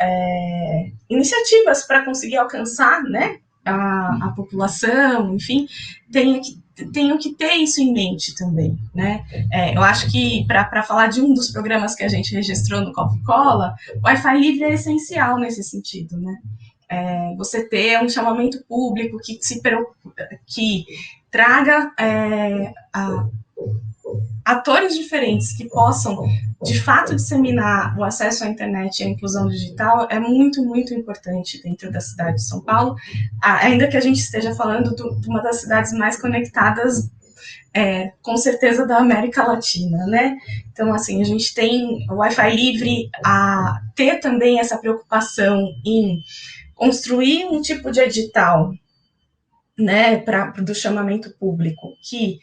iniciativas para conseguir alcançar, né, a população, enfim, tenham que ter isso em mente também, né? Eu acho que, para falar de um dos programas que a gente registrou no Coca-Cola, o Wi-Fi livre é essencial nesse sentido, né? Você ter um chamamento público que traga atores diferentes que possam, de fato, disseminar o acesso à internet e à inclusão digital é muito, muito importante dentro da cidade de São Paulo, ainda que a gente esteja falando de uma das cidades mais conectadas, com certeza, da América Latina, né? Então, assim, a gente tem o Wi-Fi livre a ter também essa preocupação em construir um tipo de edital, né, do chamamento público, que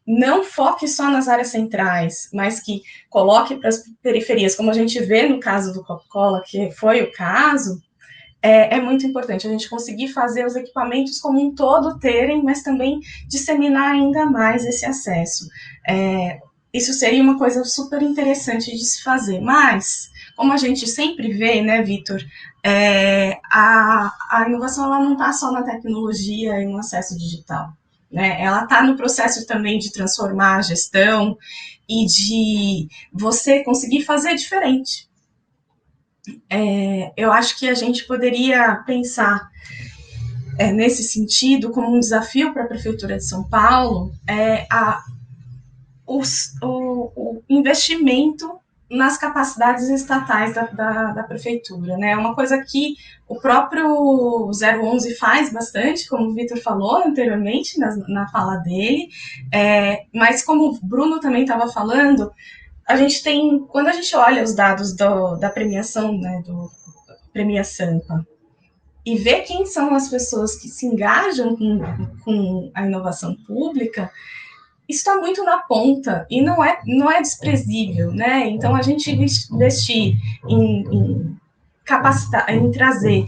não foque só nas áreas centrais, mas que coloque para as periferias, como a gente vê no caso do Coca-Cola, que foi o caso, é muito importante a gente conseguir fazer os equipamentos como um todo terem, mas também disseminar ainda mais esse acesso. Isso seria uma coisa super interessante de se fazer, mas, como a gente sempre vê, né, Vitor, a inovação ela não está só na tecnologia e no acesso digital, né? Ela está no processo também de transformar a gestão e de você conseguir fazer diferente. Eu acho que a gente poderia pensar nesse sentido como um desafio para a Prefeitura de São Paulo o investimento nas capacidades estatais da prefeitura, né? É uma coisa que o próprio 011 faz bastante, como o Vitor falou anteriormente na fala dele, mas como o Bruno também estava falando, a gente tem, quando a gente olha os dados da premiação, né, do Premia Sampa, e vê quem são as pessoas que se engajam com a inovação pública, isso está muito na ponta e não é desprezível, né? Então, a gente investir em capacitar, em trazer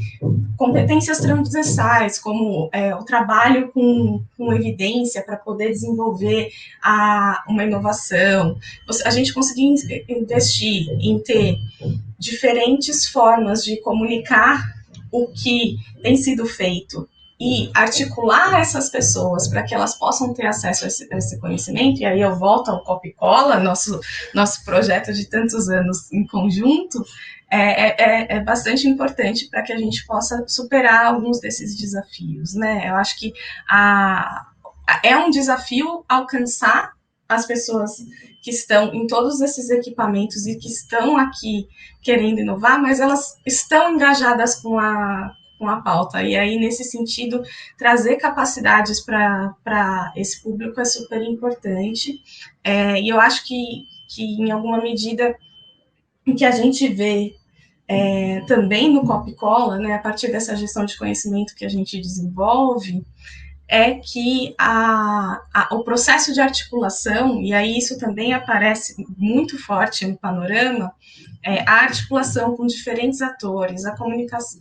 competências transversais, como o trabalho com evidência para poder desenvolver uma inovação, a gente conseguir investir em ter diferentes formas de comunicar o que tem sido feito e articular essas pessoas para que elas possam ter acesso a esse conhecimento, e aí eu volto ao Coca-Cola, nosso projeto de tantos anos em conjunto, é bastante importante para que a gente possa superar alguns desses desafios, né? Eu acho que é um desafio alcançar as pessoas que estão em todos esses equipamentos e que estão aqui querendo inovar, mas elas estão engajadas com a pauta, e aí, nesse sentido, trazer capacidades para esse público é super importante, e eu acho que em alguma medida, o que a gente vê também no Coca-Cola, né, a partir dessa gestão de conhecimento que a gente desenvolve, é que o processo de articulação, e aí isso também aparece muito forte no panorama, a articulação com diferentes atores, a comunicação,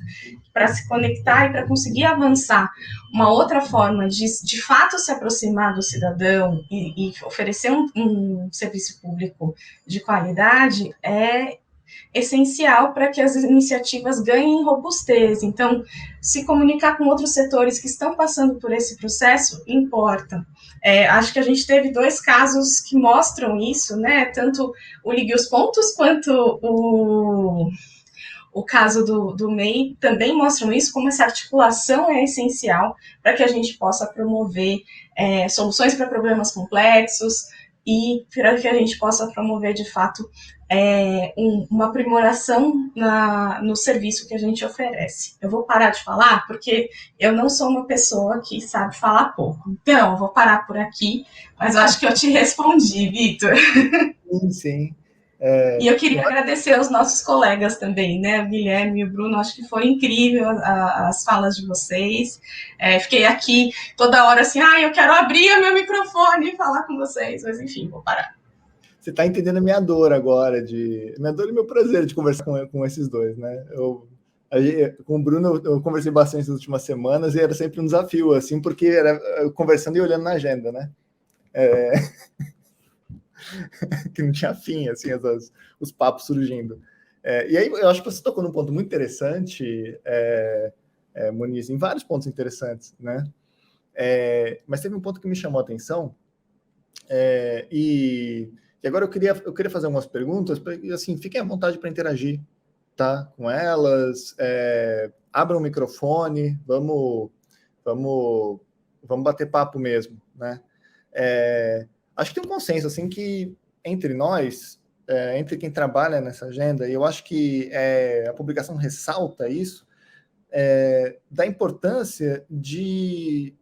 para se conectar e para conseguir avançar uma outra forma de fato se aproximar do cidadão e oferecer um serviço público de qualidade, é essencial para que as iniciativas ganhem robustez. Então, se comunicar com outros setores que estão passando por esse processo importa. Acho que a gente teve 2 casos que mostram isso, né? Tanto o Ligue os Pontos quanto o caso do MEI também mostram isso, como essa articulação é essencial para que a gente possa promover soluções para problemas complexos e para que a gente possa promover, de fato, uma aprimoração no serviço que a gente oferece. Eu vou parar de falar porque eu não sou uma pessoa que sabe falar pouco. Então, eu vou parar por aqui, mas eu acho que eu te respondi, Vitor. Sim, sim. E eu queria agradecer aos nossos colegas também, né? O Guilherme e o Bruno, acho que foi incrível as falas de vocês. Fiquei aqui toda hora assim, eu quero abrir o meu microfone e falar com vocês, mas enfim, vou parar. Você está entendendo a minha dor agora, minha dor e meu prazer de conversar com esses dois, né? Com o Bruno eu conversei bastante nas últimas semanas e era sempre um desafio, assim, porque era eu conversando e olhando na agenda, né? Que não tinha fim, assim, os papos surgindo. E aí eu acho que você tocou num ponto muito interessante, Moniz, em vários pontos interessantes, né? Mas teve um ponto que me chamou a atenção, e agora eu queria fazer algumas perguntas, assim, fiquem à vontade para interagir, tá? Com elas, abram o microfone, vamos bater papo mesmo, né? Acho que tem um consenso, assim, que entre nós, entre quem trabalha nessa agenda, e eu acho que a publicação ressalta isso, da importância de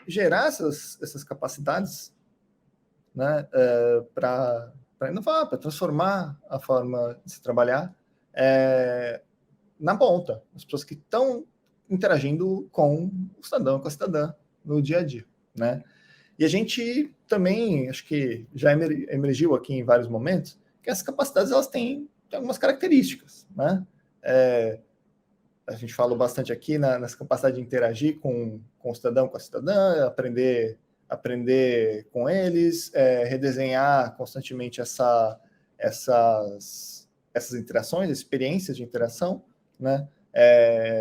gerar essas capacidades, né, para inovar, para transformar a forma de se trabalhar na ponta, as pessoas que estão interagindo com o cidadão, com a cidadã no dia a dia, né? E a gente também, acho que já emergiu aqui em vários momentos, que essas capacidades elas têm algumas características, né? A gente falou bastante aqui nessa capacidade de interagir com o cidadão, com a cidadã, aprender com eles, redesenhar constantemente essas interações, experiências de interação, né?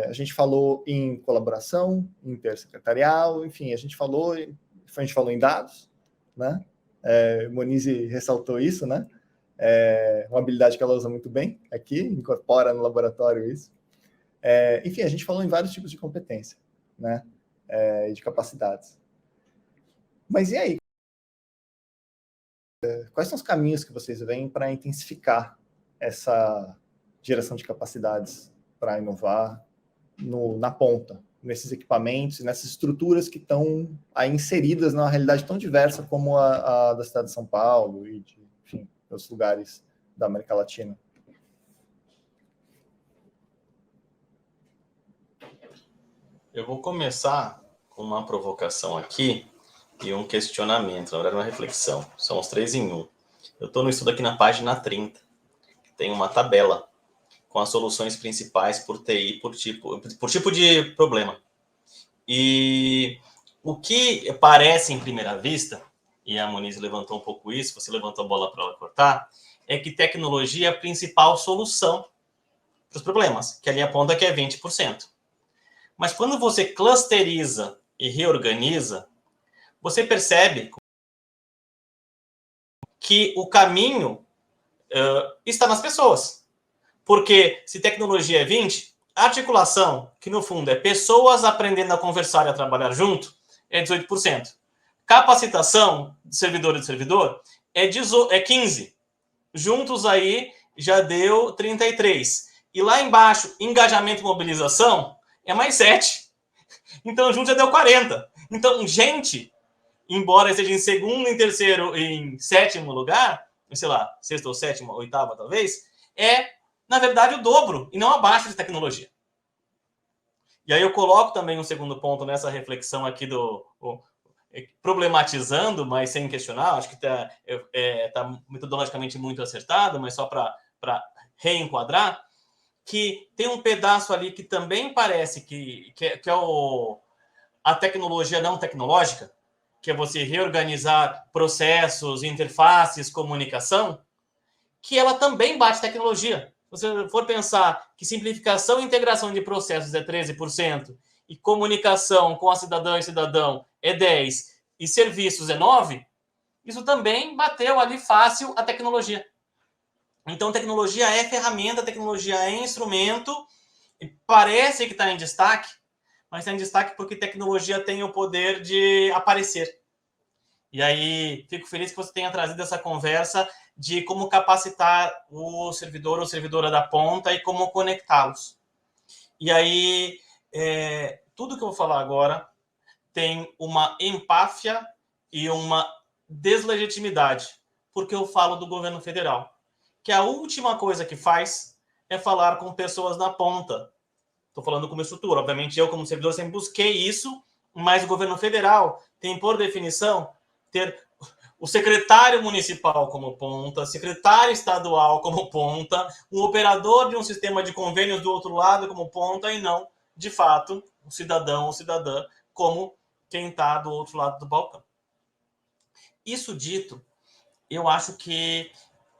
A gente falou em colaboração, intersecretarial, enfim, a gente falou em dados, né? Moniz ressaltou isso, né? Uma habilidade que ela usa muito bem aqui, incorpora no laboratório isso. Enfim, a gente falou em vários tipos de competência, né? E de capacidades. Mas e aí? Quais são os caminhos que vocês veem para intensificar essa geração de capacidades para inovar na ponta, nesses equipamentos, nessas estruturas que estão aí inseridas numa realidade tão diversa como a da cidade de São Paulo e de, enfim, outros lugares da América Latina? Eu vou começar com uma provocação aqui e um questionamento, na verdade uma reflexão. São os 3 em 1. Eu estou no estudo aqui na página 30. Tem uma tabela com as soluções principais por TI, por tipo de problema. E o que parece em primeira vista, e a Moniz levantou um pouco isso, você levantou a bola para ela cortar, é que tecnologia é a principal solução para os problemas, que ali aponta que é 20%. Mas quando você clusteriza e reorganiza, você percebe que o caminho está nas pessoas. Porque se tecnologia é 20%, articulação, que no fundo é pessoas aprendendo a conversar e a trabalhar junto, é 18%. Capacitação de servidor e de servidor é 15%. Juntos aí já deu 33%. E lá embaixo, engajamento e mobilização é mais 7%. Então, juntos já deu 40%. Então, gente, embora esteja em segundo, em terceiro, em sétimo lugar, sei lá, sexta ou sétima, oitava talvez, na verdade, o dobro, e não abaixo de tecnologia. E aí eu coloco também um segundo ponto nessa reflexão aqui problematizando, mas sem questionar, acho que está metodologicamente muito acertado, mas só para reenquadrar, que tem um pedaço ali que também parece que é a tecnologia não tecnológica, que é você reorganizar processos, interfaces, comunicação, que ela também bate tecnologia. Se você for pensar que simplificação e integração de processos é 13%, e comunicação com a cidadã e cidadão é 10%, e serviços é 9%, isso também bateu ali fácil a tecnologia. Então, tecnologia é ferramenta, tecnologia é instrumento, e parece que está em destaque, mas está em destaque porque tecnologia tem o poder de aparecer. E aí, fico feliz que você tenha trazido essa conversa de como capacitar o servidor ou servidora da ponta e como conectá-los. E aí, tudo que eu vou falar agora tem uma empáfia e uma deslegitimidade, porque eu falo do governo federal, que a última coisa que faz é falar com pessoas na ponta. Estou falando como estrutura. Obviamente, eu, como servidor, sempre busquei isso, mas o governo federal tem, por definição, ter o secretário municipal como ponta, secretário estadual como ponta, um operador de um sistema de convênios do outro lado como ponta, e não, de fato, o cidadão ou cidadã como quem está do outro lado do balcão. Isso dito, eu acho que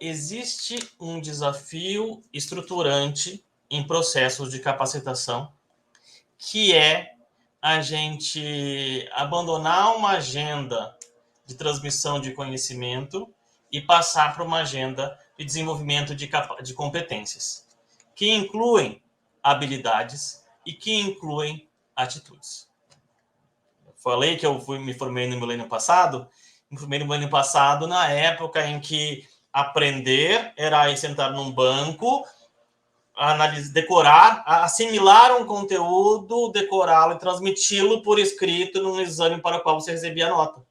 existe um desafio estruturante em processos de capacitação, que é a gente abandonar uma agenda de transmissão de conhecimento e passar para uma agenda de desenvolvimento de competências, que incluem habilidades e que incluem atitudes. Eu falei que eu me formei no milênio passado, na época em que aprender era ir sentar num banco, decorar, assimilar um conteúdo, decorá-lo e transmiti-lo por escrito num exame para o qual você recebia a nota.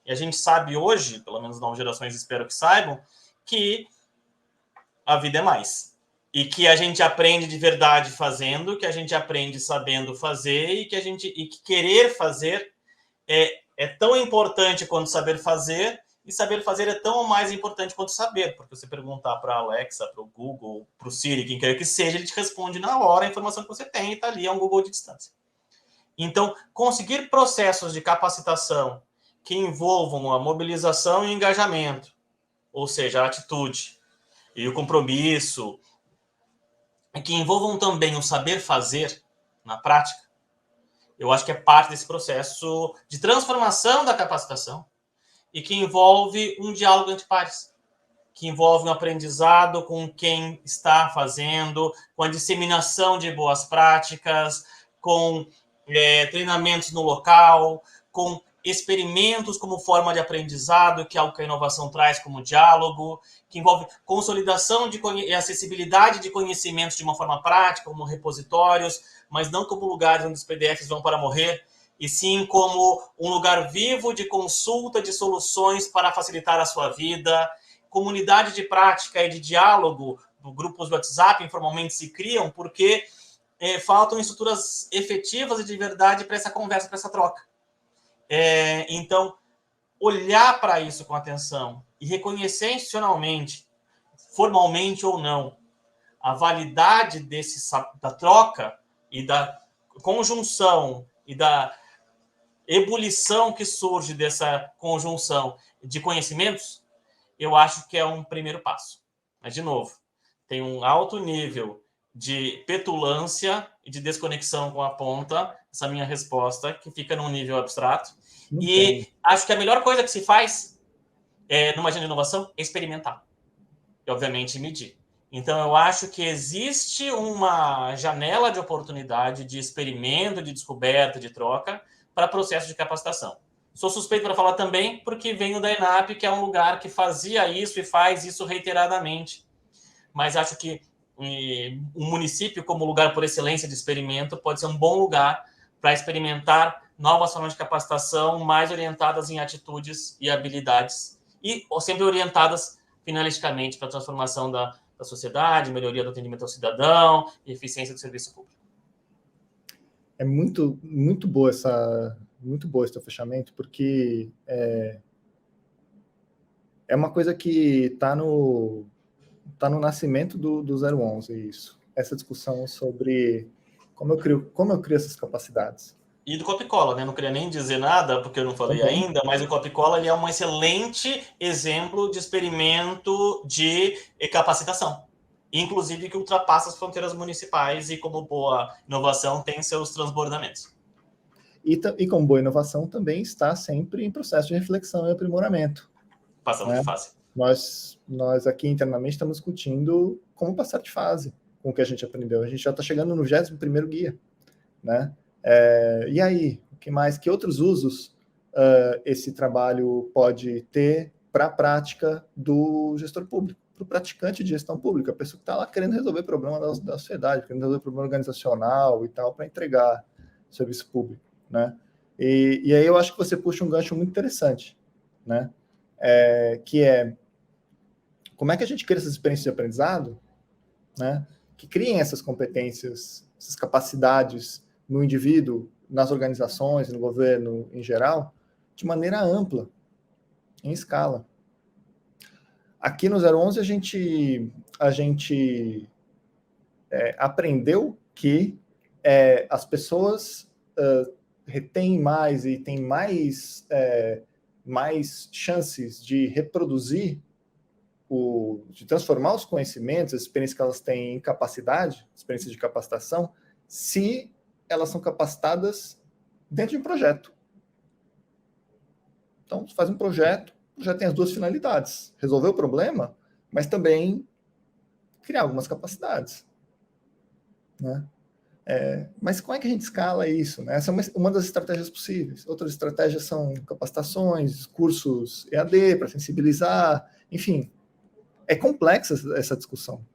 E a gente sabe hoje, pelo menos novas gerações espero que saibam, que a vida é mais. E que a gente aprende de verdade fazendo, que a gente aprende sabendo fazer e que querer fazer é tão importante quanto saber fazer, e saber fazer é tão mais importante quanto saber, porque você perguntar para a Alexa, para o Google, para o Siri, quem quer que seja, ele te responde na hora a informação que você tem e está ali, é um Google de distância. Então, conseguir processos de capacitação que envolvam a mobilização e o engajamento, ou seja, a atitude e o compromisso, que envolvam também o saber fazer na prática, eu acho que é parte desse processo de transformação da capacitação e que envolve um diálogo entre pares, que envolve um aprendizado com quem está fazendo, com a disseminação de boas práticas, com treinamentos no local, com experimentos como forma de aprendizado, que é algo que a inovação traz como diálogo, que envolve consolidação e acessibilidade de conhecimentos de uma forma prática, como repositórios, mas não como lugares onde os PDFs vão para morrer, e sim como um lugar vivo de consulta de soluções para facilitar a sua vida. Comunidade de prática e de diálogo, grupos do WhatsApp informalmente se criam porque faltam estruturas efetivas e de verdade para essa conversa, para essa troca. Então, olhar para isso com atenção e reconhecer institucionalmente, formalmente ou não, a validade da troca e da conjunção e da ebulição que surge dessa conjunção de conhecimentos, eu acho que é um primeiro passo. Mas, de novo, tem um alto nível de petulância e de desconexão com a ponta, essa minha resposta, que fica num nível abstrato. Acho que a melhor coisa que se faz numa agenda de inovação é experimentar. E, obviamente, medir. Então, eu acho que existe uma janela de oportunidade de experimento, de descoberta, de troca para processo de capacitação. Sou suspeito para falar também porque venho da ENAP, que é um lugar que fazia isso e faz isso reiteradamente. Mas acho que um município como lugar por excelência de experimento pode ser um bom lugar para experimentar novas formas de capacitação mais orientadas em atitudes e habilidades e sempre orientadas finalisticamente para a transformação da sociedade, melhoria do atendimento ao cidadão e eficiência do serviço público. É muito boa esse teu fechamento, porque é uma coisa que está no nascimento do 011, isso. Essa discussão sobre como eu crio essas capacidades. E do Copicola, né? Não queria nem dizer nada, porque eu não falei ainda, mas o Copicola ele é um excelente exemplo de experimento de capacitação. Inclusive que ultrapassa as fronteiras municipais e, como boa inovação, tem seus transbordamentos. E como boa inovação, também está sempre em processo de reflexão e aprimoramento. Passando de fase. Nós aqui internamente estamos discutindo como passar de fase com o que a gente aprendeu. A gente já está chegando no 21º guia, né? E aí, o que mais? Que outros usos esse trabalho pode ter para a prática do gestor público, para o praticante de gestão pública, a pessoa que está lá querendo resolver problema da sociedade, querendo resolver problema organizacional e tal, para entregar serviço público, né? E aí eu acho que você puxa um gancho muito interessante, né? Que é como é que a gente cria essas experiências de aprendizado, né? Que criem essas competências, essas capacidades no indivíduo, nas organizações, no governo em geral, de maneira ampla, em escala. Aqui no 011 a gente aprendeu que as pessoas retêm mais e têm mais chances de reproduzir, de transformar os conhecimentos, as experiências que elas têm em capacidade, experiências de capacitação, se elas são capacitadas dentro de um projeto. Então, você faz um projeto, o projeto tem as duas finalidades: resolver o problema, mas também criar algumas capacidades, né? Mas como é que a gente escala isso, né? Essa é uma das estratégias possíveis. Outras estratégias são capacitações, cursos EAD para sensibilizar, enfim. É complexa essa discussão.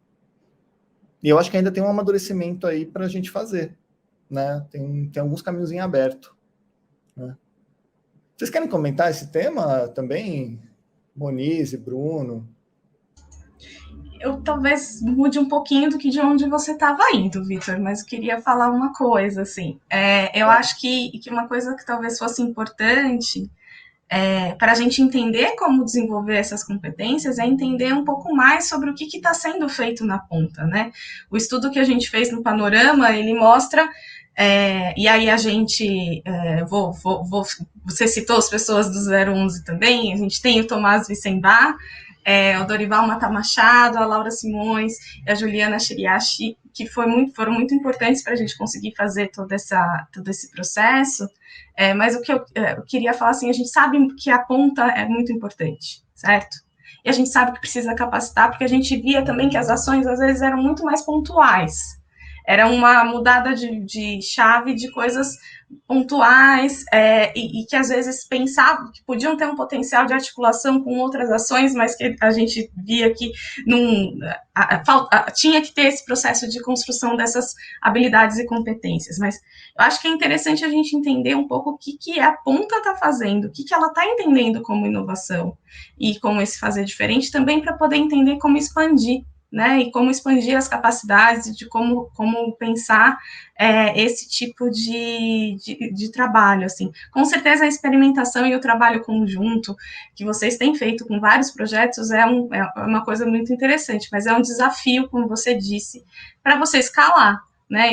E eu acho que ainda tem um amadurecimento aí para a gente fazer, né? Tem alguns caminhos em aberto, né? Vocês querem comentar esse tema também, Moniz e Bruno? Eu talvez mude um pouquinho de onde você estava indo, Vitor, mas eu queria falar uma coisa, assim. Eu acho que uma coisa que talvez fosse importante para a gente entender como desenvolver essas competências é entender um pouco mais sobre o que está sendo feito na ponta, né? O estudo que a gente fez no Panorama, ele mostra, e aí a gente, você citou as pessoas do 011 também, a gente tem o Tomás Wissenbach, o Dorival Mata Machado, a Laura Simões e a Juliana Shiriashi, que foram muito importantes para a gente conseguir fazer todo esse processo. Mas o que eu queria falar, assim, a gente sabe que a ponta é muito importante, certo? E a gente sabe que precisa capacitar, porque a gente via também que as ações, às vezes, eram muito mais pontuais. Era uma mudada de chave de coisas pontuais e que às vezes pensavam que podiam ter um potencial de articulação com outras ações, mas que a gente via que tinha que ter esse processo de construção dessas habilidades e competências. Mas eu acho que é interessante a gente entender um pouco o que a ponta está fazendo, o que ela está entendendo como inovação e como esse fazer diferente, também para poder entender como expandir, né, e como expandir as capacidades, de como pensar esse tipo de trabalho, assim. Com certeza a experimentação e o trabalho conjunto que vocês têm feito com vários projetos é uma coisa muito interessante, mas é um desafio, como você disse, para você escalar, né,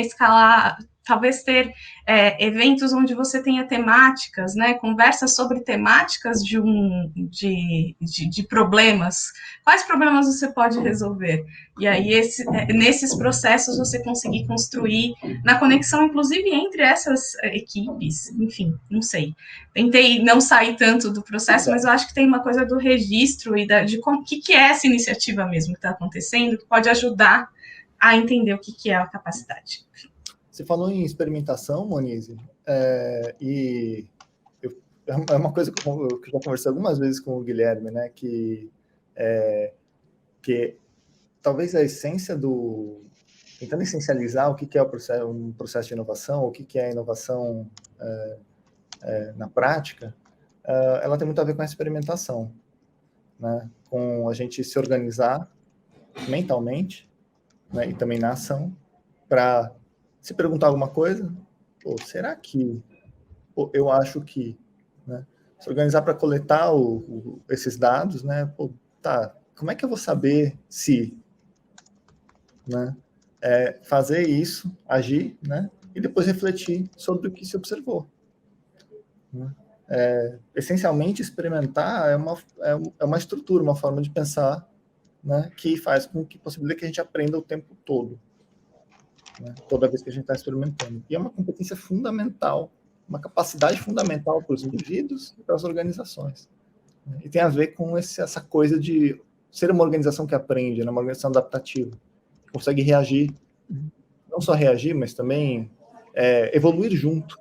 talvez ter eventos onde você tenha temáticas, né, conversas sobre temáticas de problemas. Quais problemas você pode resolver? E aí, nesses processos, você conseguir construir na conexão, inclusive, entre essas equipes. Enfim, não sei. Tentei não sair tanto do processo, mas eu acho que tem uma coisa do registro e de o que é essa iniciativa mesmo que está acontecendo, que pode ajudar a entender o que é a capacidade. Você falou em experimentação, Moniz, e é uma coisa que eu já conversei algumas vezes com o Guilherme, né, que talvez a essência tentando essencializar o que é um processo de inovação, o que é a inovação na prática, ela tem muito a ver com a experimentação, né, com a gente se organizar mentalmente, né, e também na ação, para se perguntar alguma coisa, será que? Eu acho que, né? Se organizar para coletar esses dados, né? Como é que eu vou saber se, né? Fazer isso, agir, né? E depois refletir sobre o que se observou, né? Essencialmente, experimentar é uma estrutura, uma forma de pensar, né? Que faz com que possibilite que a gente aprenda o tempo todo, né, toda vez que a gente está experimentando. E é uma competência fundamental, uma capacidade fundamental para os indivíduos e para as organizações. E tem a ver com essa coisa de ser uma organização que aprende, né, uma organização adaptativa, que consegue reagir, não só reagir, mas também evoluir junto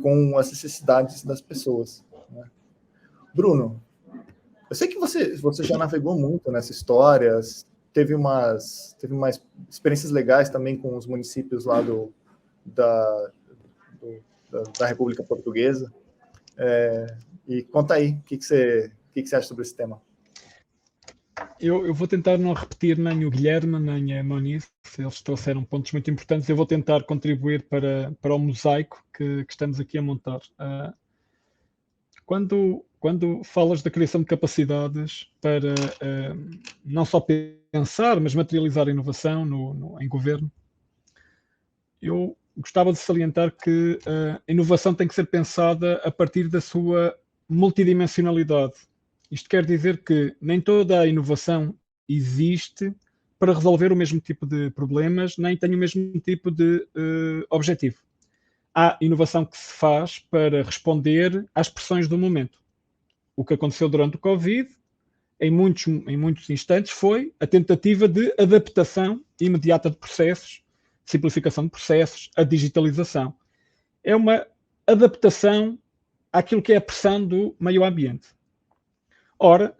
com as necessidades das pessoas, né. Bruno, Eu sei que você já navegou muito nessa história, teve umas experiências legais também com os municípios lá da República Portuguesa. E conta aí, o que você acha sobre esse tema? Eu vou tentar não repetir nem o Guilherme, nem a Moniz, eles trouxeram pontos muito importantes. Eu vou tentar contribuir para o mosaico que estamos aqui a montar. Quando falas da criação de capacidades para não só pensar, mas materializar a inovação em governo, eu gostava de salientar que a inovação tem que ser pensada a partir da sua multidimensionalidade. Isto quer dizer que nem toda a inovação existe para resolver o mesmo tipo de problemas, nem tem o mesmo tipo de objetivo. Há inovação que se faz para responder às pressões do momento. O que aconteceu durante o Covid, em muitos instantes, foi a tentativa de adaptação imediata de processos, simplificação de processos, a digitalização. É uma adaptação àquilo que é a pressão do meio ambiente. Ora,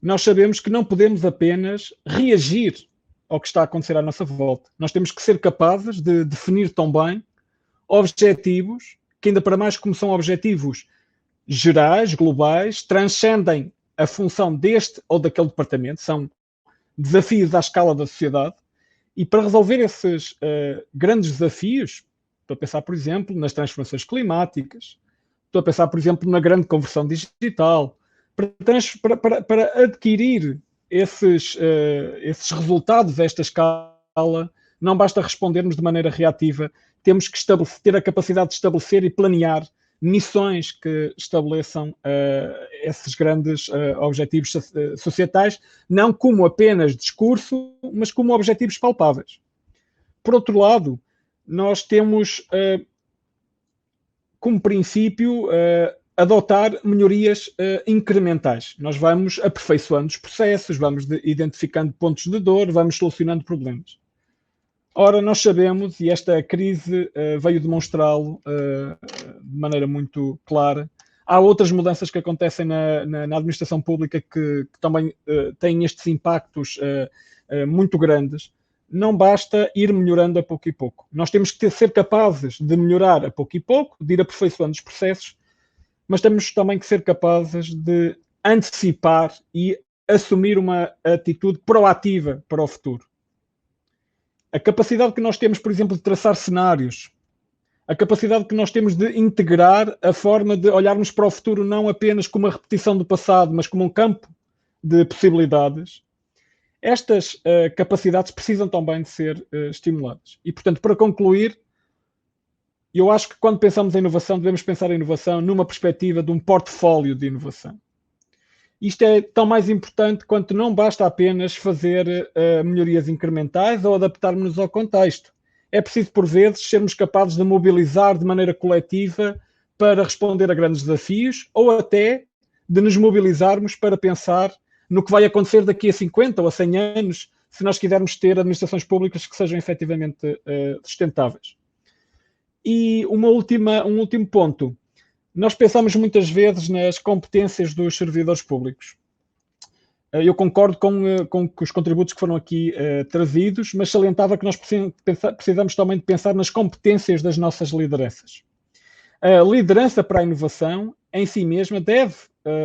nós sabemos que não podemos apenas reagir ao que está a acontecer à nossa volta. Nós temos que ser capazes de definir tão bem objetivos, que ainda para mais como são objetivos gerais, globais, transcendem a função deste ou daquele departamento, são desafios à escala da sociedade, e para resolver esses grandes desafios, estou a pensar, por exemplo, nas transformações climáticas, estou a pensar, por exemplo, na grande conversão digital, para adquirir esses resultados a esta escala, não basta respondermos de maneira reativa, temos que ter a capacidade de estabelecer e planear missões que estabeleçam esses grandes objetivos societais, não como apenas discurso, mas como objetivos palpáveis. Por outro lado, nós temos como princípio adotar melhorias incrementais. Nós vamos aperfeiçoando os processos, vamos identificando pontos de dor, vamos solucionando problemas. Ora, nós sabemos, e esta crise veio demonstrá-lo de maneira muito clara, há outras mudanças que acontecem na administração pública que também têm estes impactos muito grandes. Não basta ir melhorando a pouco e pouco. Nós temos que ser capazes de melhorar a pouco e pouco, de ir aperfeiçoando os processos, mas temos também que ser capazes de antecipar e assumir uma atitude proativa para o futuro. A capacidade que nós temos, por exemplo, de traçar cenários, a capacidade que nós temos de integrar a forma de olharmos para o futuro não apenas como uma repetição do passado, mas como um campo de possibilidades, estas capacidades precisam também de ser estimuladas. E, portanto, para concluir, eu acho que quando pensamos em inovação, devemos pensar em inovação numa perspectiva de um portfólio de inovação. Isto é tão mais importante quanto não basta apenas fazer melhorias incrementais ou adaptarmos-nos ao contexto. É preciso, por vezes, sermos capazes de mobilizar de maneira coletiva para responder a grandes desafios ou até de nos mobilizarmos para pensar no que vai acontecer daqui a 50 ou a 100 anos, se nós quisermos ter administrações públicas que sejam efetivamente sustentáveis. E um último ponto. Nós pensamos muitas vezes nas competências dos servidores públicos. Eu concordo com os contributos que foram aqui trazidos, mas salientava que nós precisamos também de pensar nas competências das nossas lideranças. A liderança para a inovação, em si mesma, deve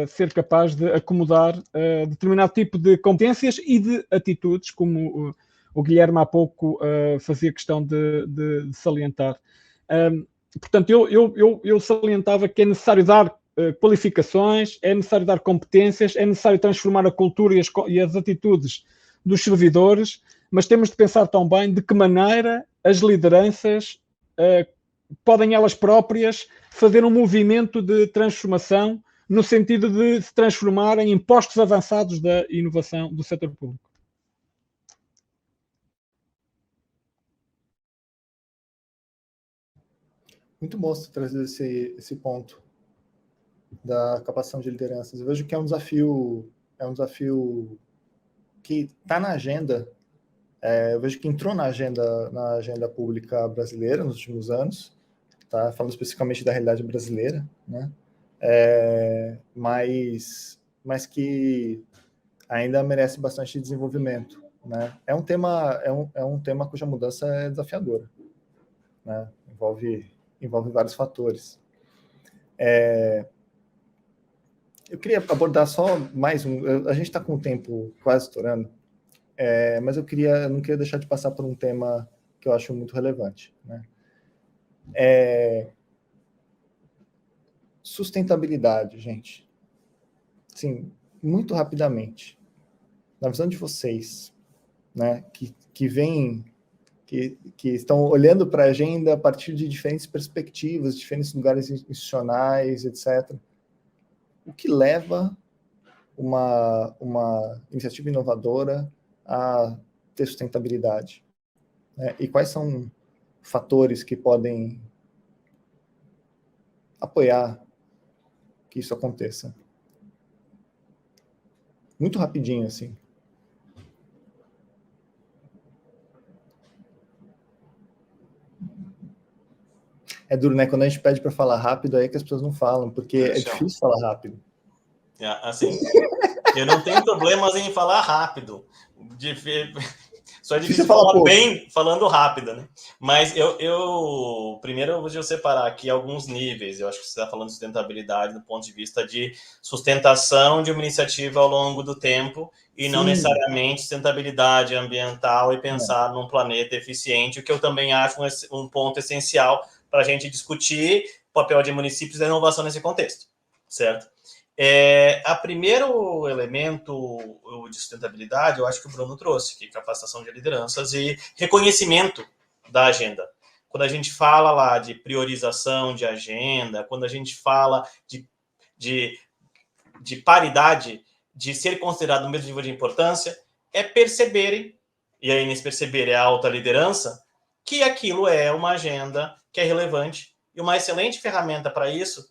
ser capaz de acomodar determinado tipo de competências e de atitudes, como o Guilherme há pouco fazia questão de salientar. Portanto, eu salientava que é necessário dar qualificações, é necessário dar competências, é necessário transformar a cultura e as atitudes dos servidores, mas temos de pensar também de que maneira as lideranças podem elas próprias fazer um movimento de transformação no sentido de se transformarem em postos avançados da inovação do setor público. Muito bom você trazer esse ponto da capacitação de lideranças. Eu vejo que é um desafio que está na agenda. Eu vejo que entrou na agenda pública brasileira nos últimos anos, falando especificamente da realidade brasileira, né? Mas mas que ainda merece bastante desenvolvimento, né? É um tema cuja mudança é desafiadora, né? Envolve vários fatores. Eu queria abordar só mais um. A gente está com o tempo quase estourando, mas eu não queria deixar de passar por um tema que eu acho muito relevante, né? Sustentabilidade, gente. Sim, muito rapidamente. Na visão de vocês, né, que estão olhando para a agenda a partir de diferentes perspectivas, diferentes lugares institucionais, etc. O que leva uma iniciativa inovadora a ter sustentabilidade? Né? E quais são fatores que podem apoiar que isso aconteça? Muito rapidinho, assim. É duro, né? Quando a gente pede para falar rápido, aí que as pessoas não falam, porque é difícil falar rápido. Assim, eu não tenho problemas em falar rápido. Só é difícil falar bem falando rápido, né? Mas primeiro eu vou separar aqui alguns níveis. Eu acho que você está falando de sustentabilidade do ponto de vista de sustentação de uma iniciativa ao longo do tempo e não necessariamente sustentabilidade ambiental e pensar num planeta eficiente, o que eu também acho um ponto essencial para a gente discutir o papel de municípios da inovação nesse contexto, certo? A primeiro elemento de sustentabilidade, eu acho que o Bruno trouxe, que é capacitação de lideranças e reconhecimento da agenda. Quando a gente fala lá de priorização de agenda, quando a gente fala de paridade, de ser considerado no mesmo nível de importância, é perceberem, e aí nesse perceber é a alta liderança, que aquilo é uma agenda que é relevante. E uma excelente ferramenta para isso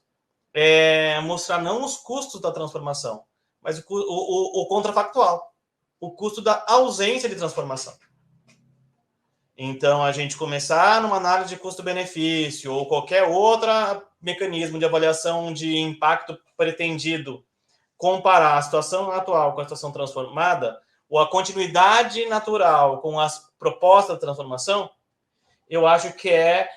mostrar não os custos da transformação, mas o contrafactual, o custo da ausência de transformação. Então, a gente começar numa análise de custo-benefício ou qualquer outro mecanismo de avaliação de impacto pretendido, comparar a situação atual com a situação transformada, ou a continuidade natural com as propostas de transformação, eu acho que é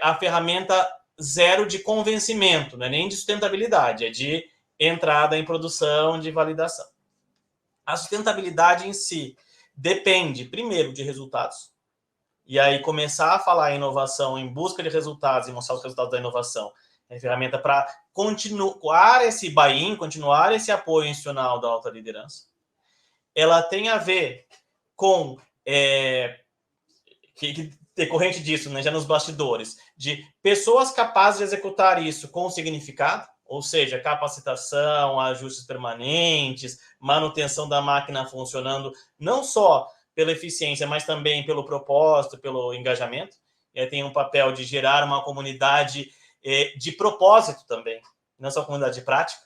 a ferramenta zero de convencimento, não é nem de sustentabilidade, é de entrada em produção, de validação. A sustentabilidade em si depende, primeiro, de resultados. E aí começar a falar em inovação em busca de resultados e mostrar os resultados da inovação é ferramenta para continuar esse buy-in, continuar esse apoio institucional da alta liderança. Ela tem a ver com que decorrente disso, né, já nos bastidores, de pessoas capazes de executar isso com significado, ou seja, capacitação, ajustes permanentes, manutenção da máquina funcionando, não só pela eficiência, mas também pelo propósito, pelo engajamento. E aí tem um papel de gerar uma comunidade de propósito também, não só comunidade de prática,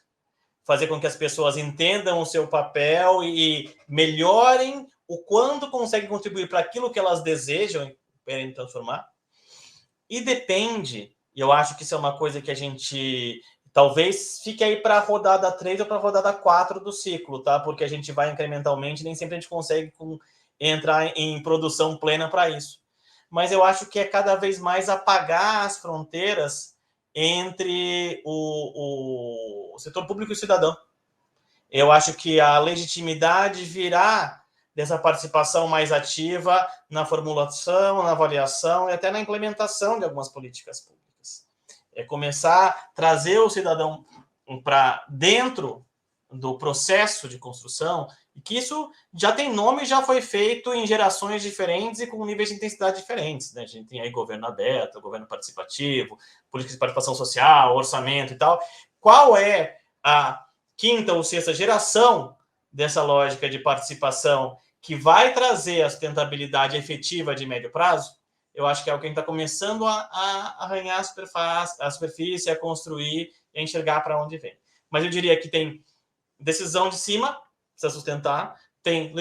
fazer com que as pessoas entendam o seu papel e melhorem o quanto conseguem contribuir para aquilo que elas desejam querem transformar. E depende, e eu acho que isso é uma coisa que a gente talvez fique aí para a rodada 3 ou para a rodada 4 do ciclo, tá? Porque a gente vai incrementalmente, nem sempre a gente consegue entrar em produção plena para isso. Mas eu acho que é cada vez mais apagar as fronteiras entre o setor público e o cidadão. Eu acho que a legitimidade virá dessa participação mais ativa na formulação, na avaliação e até na implementação de algumas políticas públicas. É começar a trazer o cidadão para dentro do processo de construção, e que isso já tem nome e já foi feito em gerações diferentes e com níveis de intensidade diferentes, né? A gente tem aí governo aberto, governo participativo, políticas de participação social, orçamento e tal. Qual é a quinta ou sexta geração dessa lógica de participação que vai trazer a sustentabilidade efetiva de médio prazo? Eu acho que é o que a gente está começando a arranhar a superfície, a construir e a enxergar para onde vem. Mas eu diria que tem decisão de cima, precisa sustentar, tem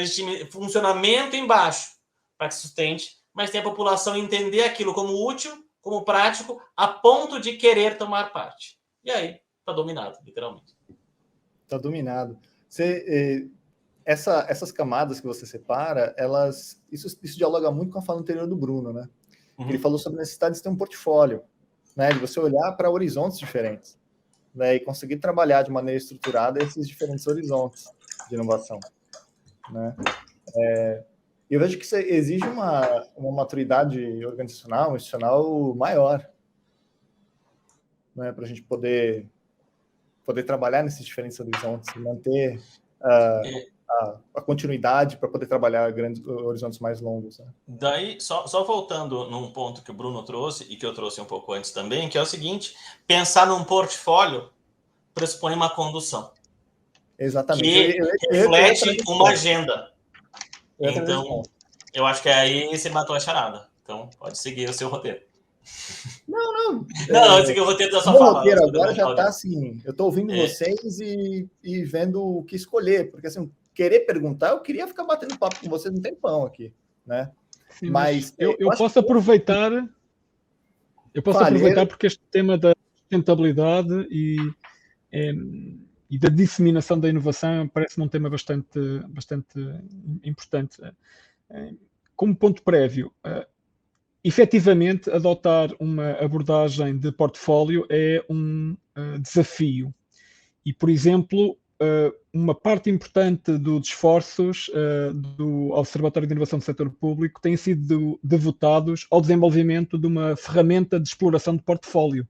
funcionamento embaixo para que sustente, mas tem a população entender aquilo como útil, como prático, a ponto de querer tomar parte. E aí está dominado, literalmente. Tá dominado. Essas camadas que você separa, isso dialoga muito com a fala anterior do Bruno, né? Ele falou sobre a necessidade de ter um portfólio, né? De você olhar para horizontes diferentes, né? E conseguir trabalhar de maneira estruturada esses diferentes horizontes de inovação, né? Eu vejo que isso exige uma maturidade organizacional, institucional maior, né? Para a gente poder trabalhar nesses diferentes horizontes e manter a continuidade para poder trabalhar grandes horizontes mais longos. Né? Daí, só voltando num ponto que o Bruno trouxe e que eu trouxe um pouco antes também, que é o seguinte: pensar num portfólio pressupõe uma condução. Exatamente. Que reflete uma agenda. Então, eu acho que aí você matou a charada. Então, pode seguir o seu roteiro. Não, pode seguir o roteiro da sua fala. O roteiro agora já está assim, eu estou ouvindo vocês e vendo o que escolher, porque assim, querer perguntar, eu queria ficar batendo papo com vocês um tempão aqui, né? Sim, mas eu posso aproveitar porque este tema da sustentabilidade e da disseminação da inovação parece-me um tema bastante importante. Como ponto prévio, efetivamente, adotar uma abordagem de portfólio é um desafio. E, por exemplo, uma parte importante dos esforços do Observatório de Inovação do Setor Público tem sido devotados ao desenvolvimento de uma ferramenta de exploração de portfólio.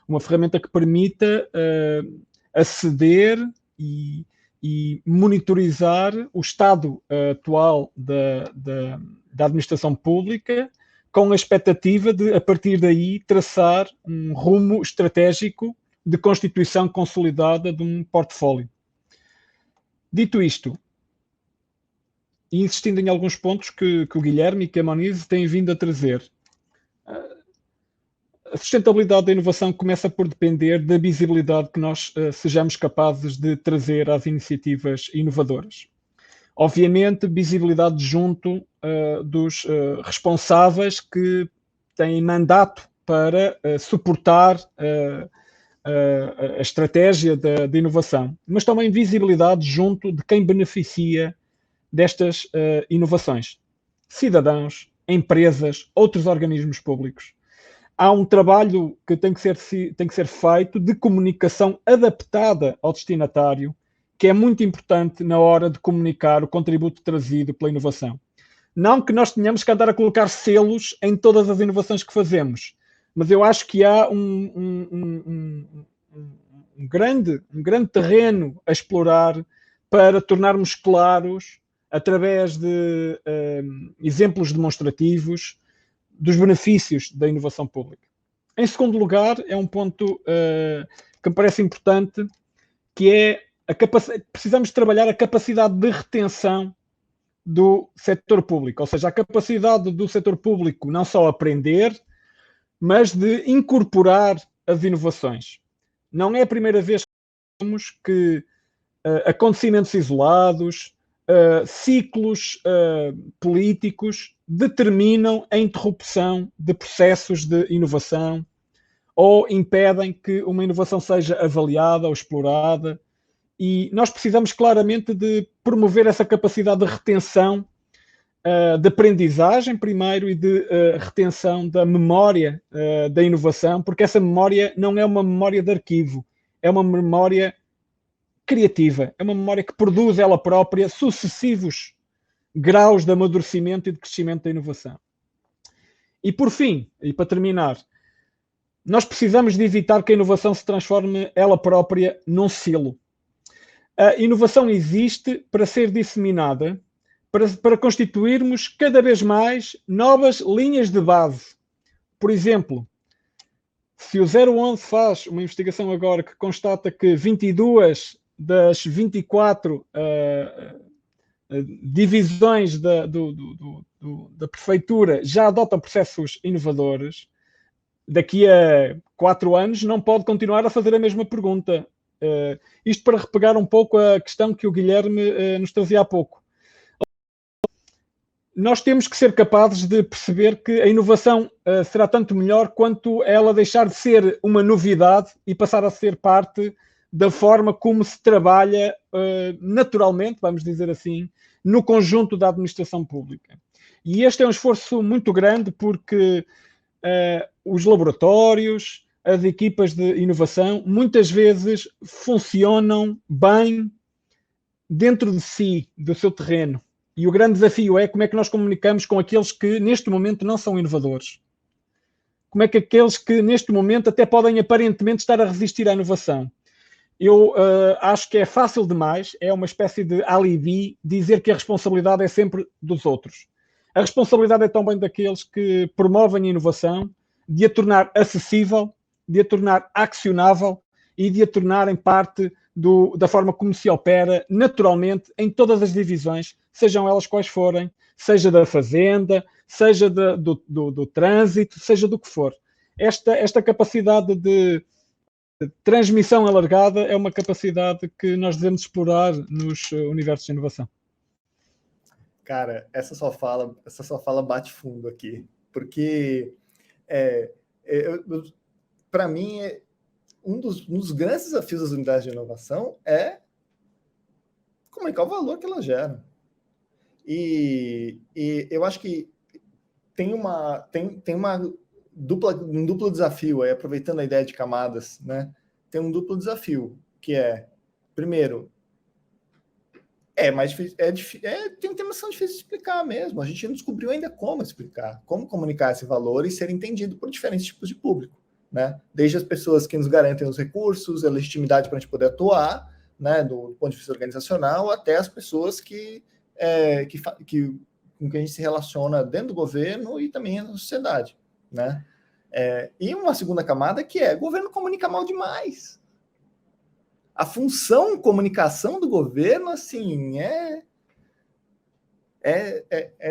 Uma ferramenta que permita aceder e monitorizar o estado atual da administração pública, com a expectativa de, a partir daí, traçar um rumo estratégico de constituição consolidada de um portfólio. Dito isto, e insistindo em alguns pontos que o Guilherme e que a Monize têm vindo a trazer, a sustentabilidade da inovação começa por depender da visibilidade que nós sejamos capazes de trazer às iniciativas inovadoras. Obviamente, visibilidade junto dos responsáveis que têm mandato para suportar a estratégia de inovação, mas também visibilidade junto de quem beneficia destas inovações. Cidadãos, empresas, outros organismos públicos. Há um trabalho que tem que ser feito de comunicação adaptada ao destinatário, que é muito importante na hora de comunicar o contributo trazido pela inovação. Não que nós tenhamos que andar a colocar selos em todas as inovações que fazemos, mas eu acho que há um grande terreno a explorar para tornarmos claros, através de exemplos demonstrativos, dos benefícios da inovação pública. Em segundo lugar, é um ponto que me parece importante, que é precisamos trabalhar a capacidade de retenção do setor público, ou seja, a capacidade do setor público não só aprender, mas de incorporar as inovações. Não é a primeira vez que vemos que acontecimentos isolados, ciclos políticos determinam a interrupção de processos de inovação ou impedem que uma inovação seja avaliada ou explorada. E nós precisamos claramente de promover essa capacidade de retenção, de aprendizagem primeiro e de retenção da memória da inovação, porque essa memória não é uma memória de arquivo, é uma memória criativa, é uma memória que produz ela própria sucessivos graus de amadurecimento e de crescimento da inovação. E por fim, e para terminar, nós precisamos de evitar que a inovação se transforme ela própria num silo. A inovação existe para ser disseminada, para constituirmos cada vez mais novas linhas de base. Por exemplo, se o 011 faz uma investigação agora que constata que 22 das 24 divisões da prefeitura já adotam processos inovadores, daqui a 4 anos não pode continuar a fazer a mesma pergunta. Isto para repegar um pouco a questão que o Guilherme nos trazia há pouco. Nós temos que ser capazes de perceber que a inovação será tanto melhor quanto ela deixar de ser uma novidade e passar a ser parte da forma como se trabalha naturalmente, vamos dizer assim, no conjunto da administração pública. E este é um esforço muito grande porque os laboratórios, as equipas de inovação, muitas vezes funcionam bem dentro de si, do seu terreno. E o grande desafio é como é que nós comunicamos com aqueles que neste momento não são inovadores. Como é que aqueles que neste momento até podem aparentemente estar a resistir à inovação. Eu acho que é fácil demais, é uma espécie de alibi dizer que a responsabilidade é sempre dos outros. A responsabilidade é também daqueles que promovem a inovação, de a tornar acessível, de a tornar accionável e de a tornar em parte da forma como se opera naturalmente em todas as divisões, sejam elas quais forem, seja da fazenda, seja do trânsito, seja do que for. Esta capacidade de transmissão alargada é uma capacidade que nós devemos explorar nos universos de inovação. Cara, essa sua fala bate fundo aqui, porque para mim um dos grandes desafios das unidades de inovação é comunicar o valor que elas geram. E eu acho que tem um duplo desafio, aproveitando a ideia de camadas, né? Tem um duplo desafio, que é, primeiro, mais difícil, tem temas que são difíceis de explicar mesmo. A gente não descobriu ainda como explicar, como comunicar esse valor e ser entendido por diferentes tipos de público, né? Desde as pessoas que nos garantem os recursos, a legitimidade para a gente poder atuar, né, do ponto de vista organizacional, até as pessoas com que a gente se relaciona dentro do governo e também na sociedade, né? E uma segunda camada que o governo comunica mal demais. A função comunicação do governo, assim, é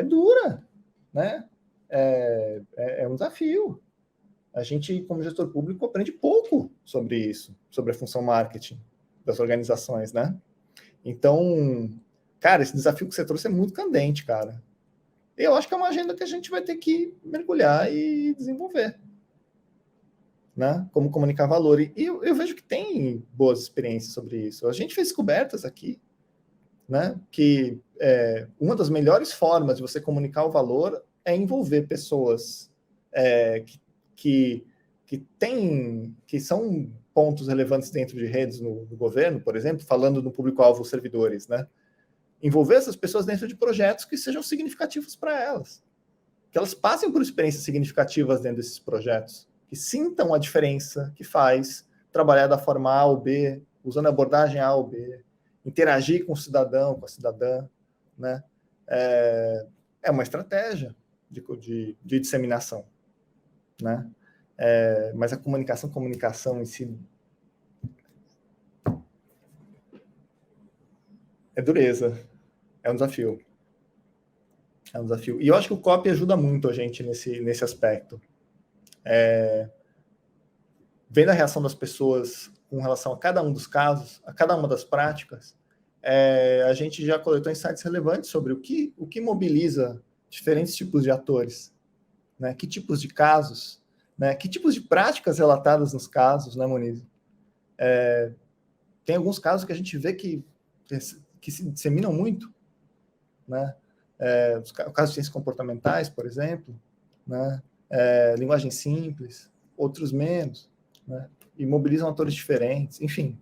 dura, né? É um desafio. A gente, como gestor público, aprende pouco sobre isso, sobre a função marketing das organizações, né? Então, cara, esse desafio que você trouxe é muito candente, cara. Eu acho que é uma agenda que a gente vai ter que mergulhar e desenvolver, né? Como comunicar valor. E eu vejo que tem boas experiências sobre isso. A gente fez descobertas aqui, né? Que uma das melhores formas de você comunicar o valor é envolver pessoas que são pontos relevantes dentro de redes no governo, por exemplo, falando no público-alvo servidores, né? Envolver essas pessoas dentro de projetos que sejam significativos para elas, que elas passem por experiências significativas dentro desses projetos, que sintam a diferença que faz trabalhar da forma A ou B, usando a abordagem A ou B, interagir com o cidadão, com a cidadã, né? É uma estratégia de disseminação, né? Mas a comunicação em si é dureza, é um desafio. E eu acho que o COP ajuda muito a gente nesse aspecto. Vendo a reação das pessoas com relação a cada um dos casos, a cada uma das práticas, a gente já coletou insights relevantes sobre o que mobiliza diferentes tipos de atores, né? Que tipos de casos, né? Que tipos de práticas relatadas nos casos, né, Moniz? Tem alguns casos que a gente vê que se disseminam muito, né? O caso de ciências comportamentais, por exemplo, né? Linguagem simples, outros menos, né? E mobilizam atores diferentes, enfim.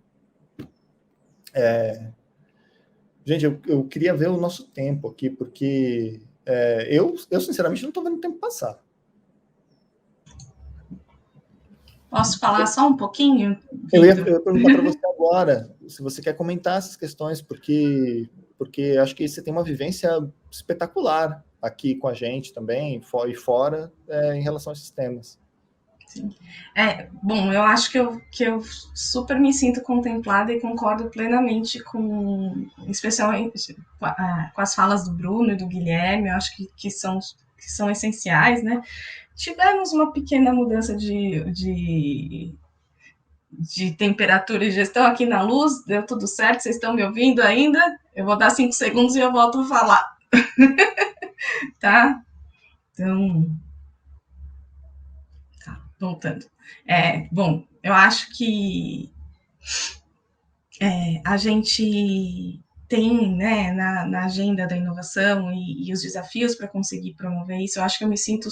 Gente, eu queria ver o nosso tempo aqui, porque eu sinceramente não estou vendo o tempo passar. Posso falar só um pouquinho? Eu ia perguntar para você agora, se você quer comentar essas questões, porque acho que você tem uma vivência espetacular aqui com a gente também, e fora, em relação a esses temas. Sim. Bom, eu acho que eu super me sinto contemplada e concordo plenamente especialmente com as falas do Bruno e do Guilherme, eu acho que são essenciais, né? Tivemos uma pequena mudança de temperatura e gestão aqui na luz, deu tudo certo, vocês estão me ouvindo ainda? Eu vou dar 5 segundos e eu volto a falar. Tá? Então, tá, voltando. Bom, eu acho que a gente tem, né, na agenda da inovação e os desafios para conseguir promover isso, eu acho que eu me sinto,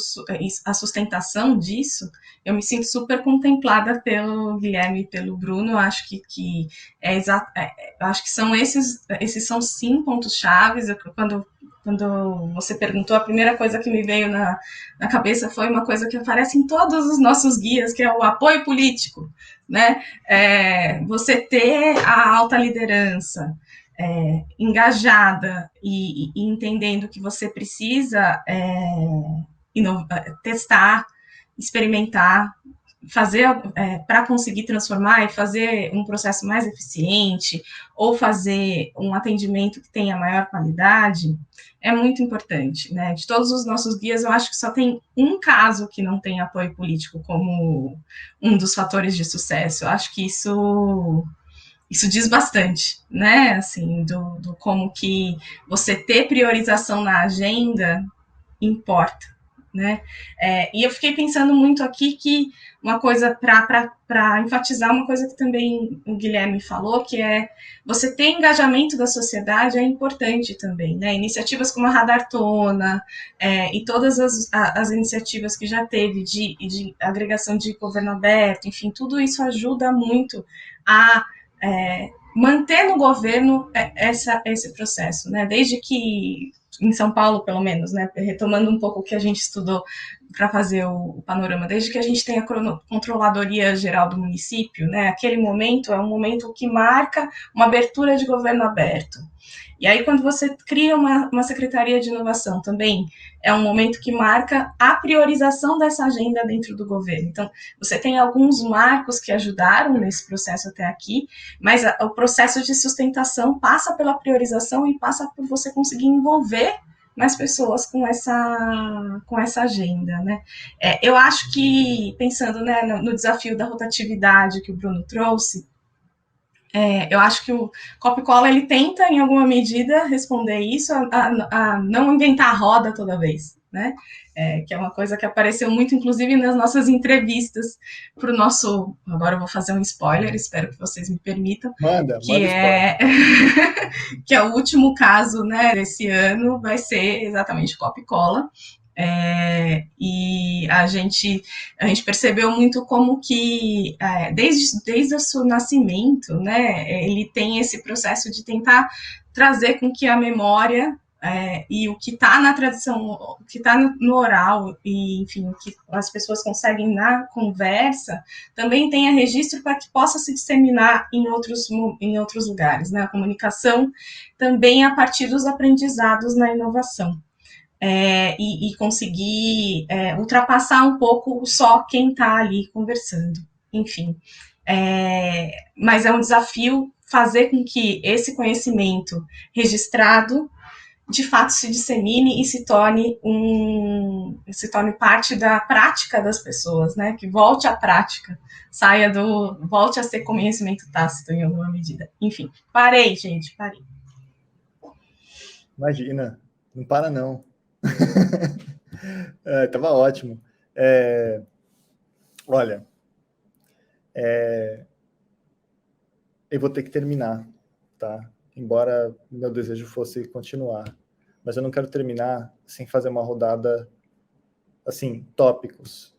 a sustentação disso, eu me sinto super contemplada pelo Guilherme e pelo Bruno, eu acho que eu acho que são esses são sim pontos chaves. Quando você perguntou, a primeira coisa que me veio na cabeça foi uma coisa que aparece em todos os nossos guias, que é o apoio político, né? Você ter a alta liderança engajada e entendendo que você precisa testar, experimentar, fazer para conseguir transformar e fazer um processo mais eficiente ou fazer um atendimento que tenha maior qualidade, é muito importante, né? De todos os nossos guias, eu acho que só tem um caso que não tem apoio político como um dos fatores de sucesso. Eu acho que isso diz bastante, né? Assim, do como que você ter priorização na agenda importa, né? E eu fiquei pensando muito aqui que uma coisa para enfatizar uma coisa que também o Guilherme falou, que é você ter engajamento da sociedade é importante também, né? Iniciativas como a Radartona e todas as iniciativas que já teve de agregação de governo aberto, enfim, tudo isso ajuda muito a manter no governo esse processo, né? Desde que em São Paulo, pelo menos, né? Retomando um pouco o que a gente estudou para fazer o panorama, desde que a gente tem a Controladoria Geral do Município, né? Aquele momento é um momento que marca uma abertura de governo aberto. E aí, quando você cria uma Secretaria de Inovação também, é um momento que marca a priorização dessa agenda dentro do governo. Então, você tem alguns marcos que ajudaram nesse processo até aqui, mas o processo de sustentação passa pela priorização e passa por você conseguir envolver mais pessoas com essa agenda, né? Eu acho que, pensando, né, no desafio da rotatividade que o Bruno trouxe, eu acho que o Copcola ele tenta, em alguma medida, responder isso, a não inventar a roda toda vez, né? Que é uma coisa que apareceu muito, inclusive, nas nossas entrevistas para o nosso... Agora eu vou fazer um spoiler, espero que vocês me permitam. Manda spoiler. Que é o último caso, né, desse ano, vai ser exatamente o Copcola. E a gente percebeu muito como que desde o seu nascimento, né, ele tem esse processo de tentar trazer com que a memória e o que está na tradição, o que está no oral e, enfim, o que as pessoas conseguem na conversa, também tenha registro para que possa se disseminar em outros lugares, né? A comunicação também a partir dos aprendizados na inovação. E conseguir ultrapassar um pouco só quem está ali conversando. Enfim, mas é um desafio fazer com que esse conhecimento registrado de fato se dissemine e se torne parte da prática das pessoas, né? Que volte à prática, volte a ser conhecimento tácito em alguma medida. Enfim, parei, gente, parei. Imagina, não para não. Tava ótimo. Olha, eu vou ter que terminar, tá? Embora meu desejo fosse continuar, mas eu não quero terminar sem fazer uma rodada, assim, tópicos.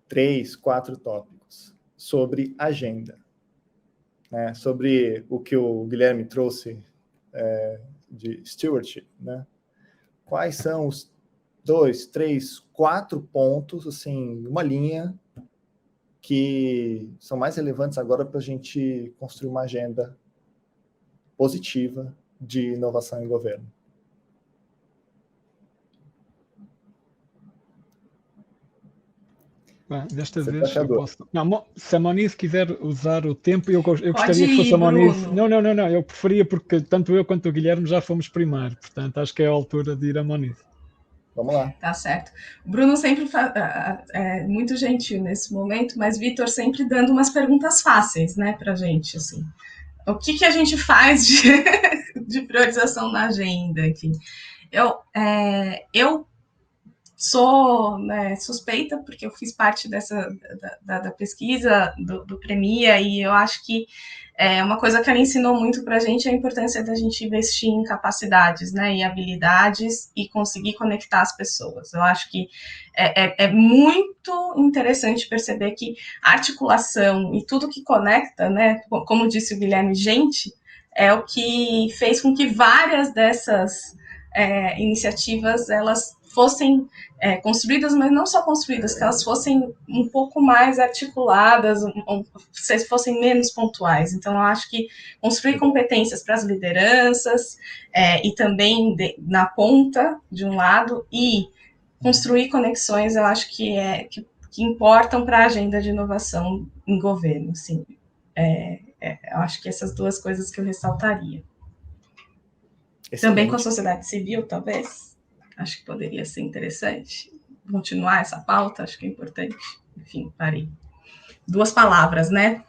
3, 4 tópicos sobre agenda, né? Sobre o que o Guilherme trouxe de stewardship, né? Quais são os 2, 3, 4 pontos, assim, uma linha que são mais relevantes agora para a gente construir uma agenda positiva de inovação em governo? Bem, desta vez eu posso... Não, se a Moniz quiser usar o tempo, eu gostaria que fosse ir, a Moniz. Bruno. Não, eu preferia, porque tanto eu quanto o Guilherme já fomos primeiro, portanto acho que é a altura de ir a Moniz. Vamos lá. Tá certo. O Bruno sempre é muito gentil nesse momento, mas Vitor sempre dando umas perguntas fáceis, né, pra gente, assim. O que a gente faz de priorização na agenda, enfim. Eu sou, né, suspeita, porque eu fiz parte da pesquisa do Premia, e eu acho que uma coisa que ela ensinou muito para a gente é a importância da gente investir em capacidades, né, e habilidades, e conseguir conectar as pessoas. Eu acho que é muito interessante perceber que a articulação e tudo que conecta, né, como disse o Guilherme, gente, é o que fez com que várias dessas iniciativas elas fossem construídas, mas não só construídas, que elas fossem um pouco mais articuladas, fossem menos pontuais. Então, eu acho que construir competências para as lideranças e também na ponta, de um lado, e construir conexões, eu acho que importam para a agenda de inovação em governo, sim. Eu acho que essas duas coisas que eu ressaltaria. Excelente. Também com a sociedade civil, talvez. Acho que poderia ser interessante continuar essa pauta, acho que é importante. Enfim, parei. 2 palavras, né?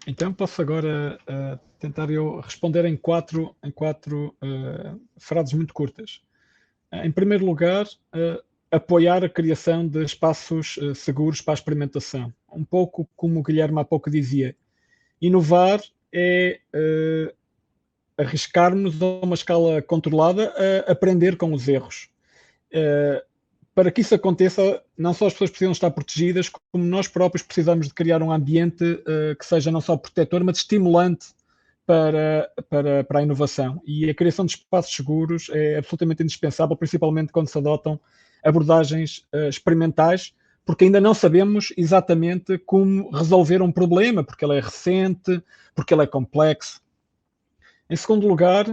Então, posso agora tentar eu responder em quatro frases muito curtas. Em primeiro lugar, apoiar a criação de espaços seguros para a experimentação. Um pouco como o Guilherme há pouco dizia, inovar é arriscarmos a uma escala controlada a aprender com os erros. Para que isso aconteça, não só as pessoas precisam estar protegidas, como nós próprios precisamos de criar um ambiente que seja não só protetor, mas estimulante para a inovação. E a criação de espaços seguros é absolutamente indispensável, principalmente quando se adotam abordagens experimentais, porque ainda não sabemos exatamente como resolver um problema, porque ele é recente, porque ele é complexo. Em segundo lugar,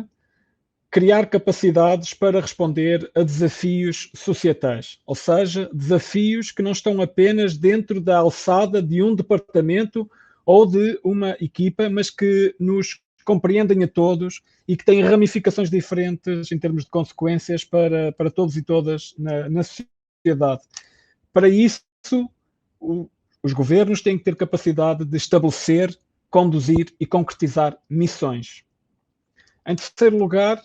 criar capacidades para responder a desafios societais, ou seja, desafios que não estão apenas dentro da alçada de um departamento ou de uma equipa, mas que nos compreendem a todos e que têm ramificações diferentes em termos de consequências para todos e todas na sociedade. Para isso, os governos têm que ter capacidade de estabelecer, conduzir e concretizar missões. Em terceiro lugar,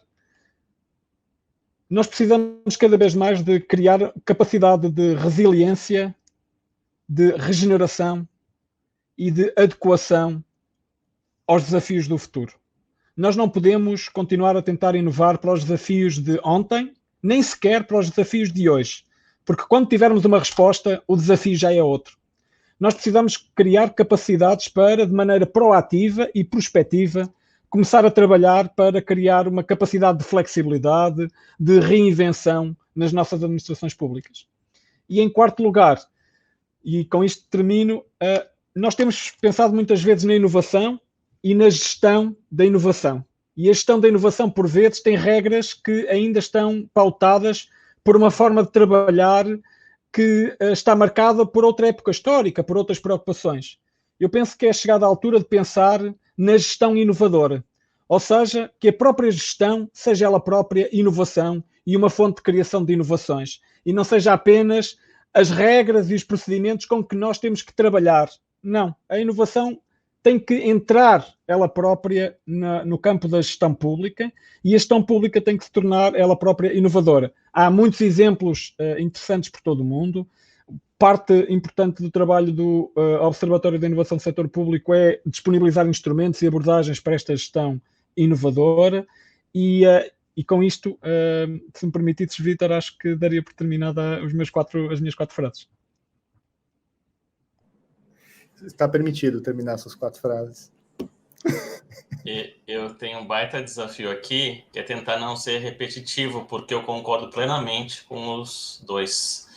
nós precisamos cada vez mais de criar capacidade de resiliência, de regeneração e de adequação aos desafios do futuro. Nós não podemos continuar a tentar inovar para os desafios de ontem, nem sequer para os desafios de hoje, porque quando tivermos uma resposta, o desafio já é outro. Nós precisamos criar capacidades para, de maneira proativa e prospectiva, começar a trabalhar para criar uma capacidade de flexibilidade, de reinvenção nas nossas administrações públicas. E em quarto lugar, e com isto termino, nós temos pensado muitas vezes na inovação e na gestão da inovação. E a gestão da inovação, por vezes, tem regras que ainda estão pautadas por uma forma de trabalhar que está marcada por outra época histórica, por outras preocupações. Eu penso que é chegada a altura de pensar na gestão inovadora, ou seja, que a própria gestão seja ela própria inovação e uma fonte de criação de inovações, e não seja apenas as regras e os procedimentos com que nós temos que trabalhar. Não, a inovação tem que entrar ela própria no campo da gestão pública, e a gestão pública tem que se tornar ela própria inovadora. Há muitos exemplos interessantes por todo o mundo. Parte importante do trabalho do Observatório da Inovação do Setor Público é disponibilizar instrumentos e abordagens para esta gestão inovadora, e com isto, se me permitisses, Vítor, acho que daria por terminada as minhas 4 frases. Está permitido terminar essas 4 frases. Eu tenho um baita desafio aqui, que é tentar não ser repetitivo, porque eu concordo plenamente com os dois.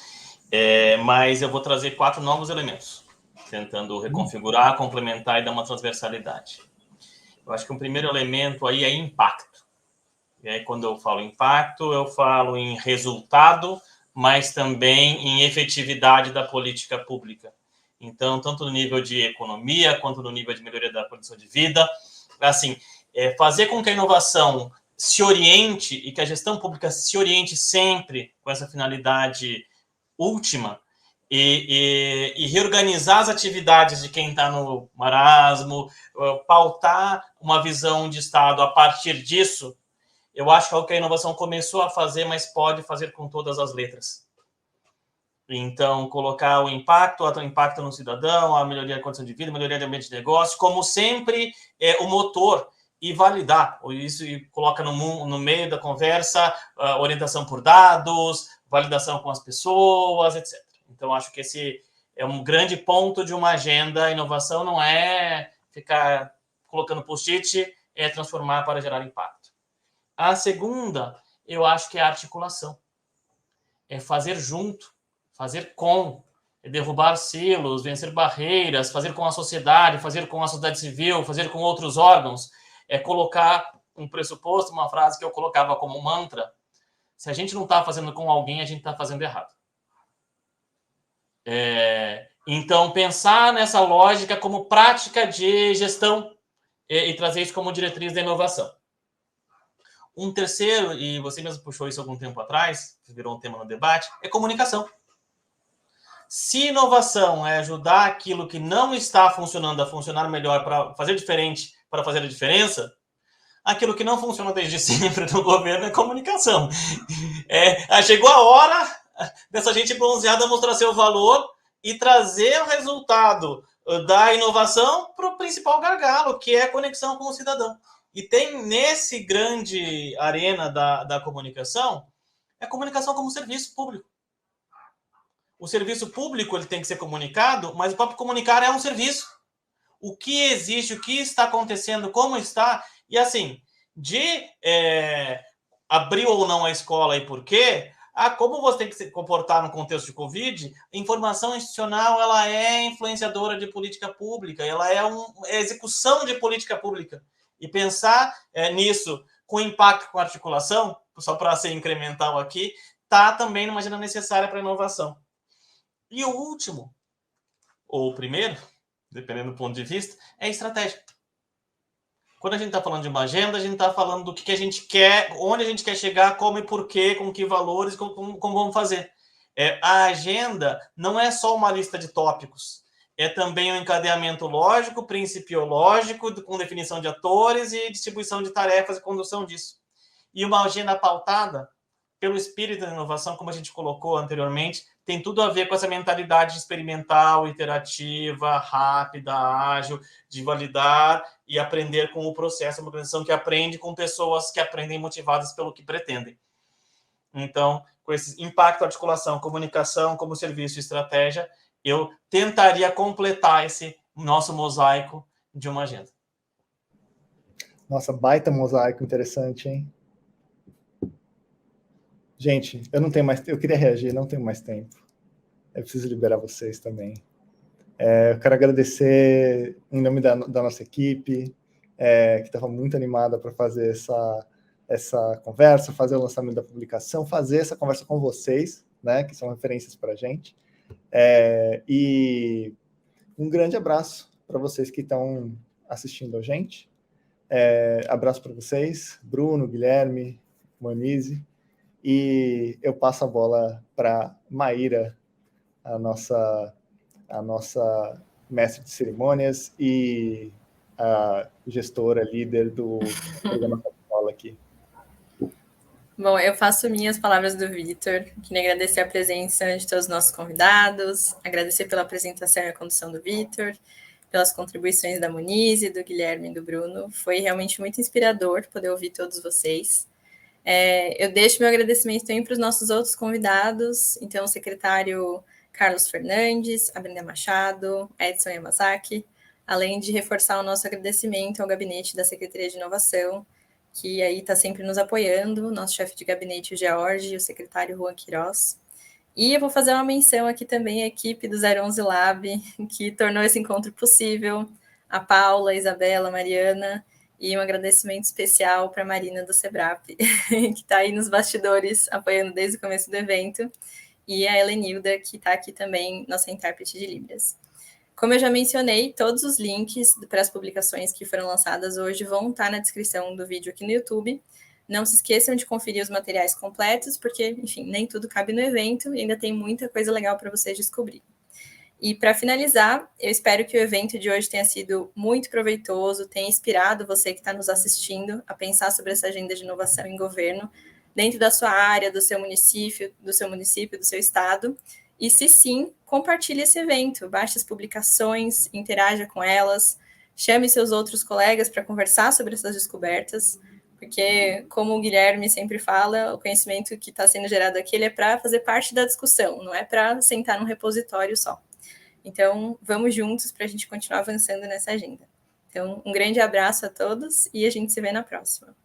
Mas eu vou trazer 4 novos elementos, tentando reconfigurar, complementar e dar uma transversalidade. Eu acho que um primeiro elemento aí é impacto. E aí, quando eu falo impacto, eu falo em resultado, mas também em efetividade da política pública. Então, tanto no nível de economia, quanto no nível de melhoria da condição de vida, assim, fazer com que a inovação se oriente e que a gestão pública se oriente sempre com essa finalidade última e reorganizar as atividades de quem está no marasmo, pautar uma visão de Estado a partir disso, eu acho que é o que a inovação começou a fazer, mas pode fazer com todas as letras. Então, colocar o impacto no cidadão, a melhoria da condição de vida, a melhoria do ambiente de negócio, como sempre, o motor, e validar isso, e coloca no meio da conversa orientação por dados, validação com as pessoas, etc. Então, acho que esse é um grande ponto de uma agenda. A inovação não é ficar colocando post-it, é transformar para gerar impacto. A segunda, eu acho que é a articulação. É fazer junto, fazer com, é derrubar silos, vencer barreiras, fazer com a sociedade civil, fazer com outros órgãos, é colocar um pressuposto, uma frase que eu colocava como mantra: se a gente não está fazendo com alguém, a gente está fazendo errado. Então, pensar nessa lógica como prática de gestão e trazer isso como diretriz da inovação. Um terceiro, e você mesmo puxou isso algum tempo atrás, virou um tema no debate, é comunicação. Se inovação é ajudar aquilo que não está funcionando a funcionar melhor para fazer diferente, para fazer a diferença, aquilo que não funciona desde sempre no governo é comunicação. Chegou a hora dessa gente bronzeada mostrar seu valor e trazer o resultado da inovação para o principal gargalo, que é a conexão com o cidadão. E tem nesse grande arena da comunicação, a comunicação como serviço público. O serviço público ele tem que ser comunicado, mas o próprio comunicar é um serviço. O que existe, o que está acontecendo, como está, e assim, de abrir ou não a escola e por quê, como você tem que se comportar no contexto de Covid, a informação institucional ela é influenciadora de política pública, ela é execução de política pública. E pensar nisso com impacto, com articulação, só para ser incremental aqui, está também numa agenda necessária para a inovação. E o último, ou o primeiro, dependendo do ponto de vista, é a estratégia. Quando a gente está falando de uma agenda, a gente está falando do que a gente quer, onde a gente quer chegar, como e porquê, com que valores, como vamos fazer. A agenda não é só uma lista de tópicos, é também um encadeamento lógico, principiológico, com definição de atores e distribuição de tarefas e condução disso. E uma agenda pautada pelo espírito da inovação, como a gente colocou anteriormente, tem tudo a ver com essa mentalidade experimental, iterativa, rápida, ágil, de validar e aprender com o processo, uma organização que aprende com pessoas que aprendem motivadas pelo que pretendem. Então, com esse impacto, articulação, comunicação como serviço e estratégia, eu tentaria completar esse nosso mosaico de uma agenda. Nossa, baita mosaico interessante, hein? Gente, eu queria reagir, não tenho mais tempo. Eu preciso liberar vocês também. Eu quero agradecer em nome da nossa equipe, que estava muito animada para fazer essa conversa, fazer o lançamento da publicação, fazer essa conversa com vocês, né, que são referências para a gente. E um grande abraço para vocês que estão assistindo a gente. Abraço para vocês, Bruno, Guilherme, Monize. E eu passo a bola para Maíra, a nossa mestre de cerimônias e a gestora, líder do programa Escola aqui. Bom, eu faço minhas palavras do Vitor. Queria agradecer a presença de todos os nossos convidados, agradecer pela apresentação e a condução do Vitor, pelas contribuições da Monize, do Guilherme e do Bruno. Foi realmente muito inspirador poder ouvir todos vocês. Eu deixo meu agradecimento também para os nossos outros convidados, então o secretário Carlos Fernandes, a Brenda Machado, Edson Yamazaki, além de reforçar o nosso agradecimento ao gabinete da Secretaria de Inovação, que aí está sempre nos apoiando, nosso chefe de gabinete, o George, e o secretário Juan Queiroz. E eu vou fazer uma menção aqui também à equipe do 011 Lab, que tornou esse encontro possível, a Paula, a Isabela, a Mariana, e um agradecimento especial para a Marina do Sebrap, que está aí nos bastidores, apoiando desde o começo do evento, e a Helenilda, que está aqui também, nossa intérprete de Libras. Como eu já mencionei, todos os links para as publicações que foram lançadas hoje vão estar na descrição do vídeo aqui no YouTube. Não se esqueçam de conferir os materiais completos, porque, enfim, nem tudo cabe no evento e ainda tem muita coisa legal para vocês descobrirem. E para finalizar, eu espero que o evento de hoje tenha sido muito proveitoso, tenha inspirado você que está nos assistindo a pensar sobre essa agenda de inovação em governo, dentro da sua área, do seu município, do seu estado. E se sim, compartilhe esse evento, baixe as publicações, interaja com elas, chame seus outros colegas para conversar sobre essas descobertas, porque, como o Guilherme sempre fala, o conhecimento que está sendo gerado aqui ele é para fazer parte da discussão, não é para sentar num repositório só. Então, vamos juntos para a gente continuar avançando nessa agenda. Então, um grande abraço a todos e a gente se vê na próxima.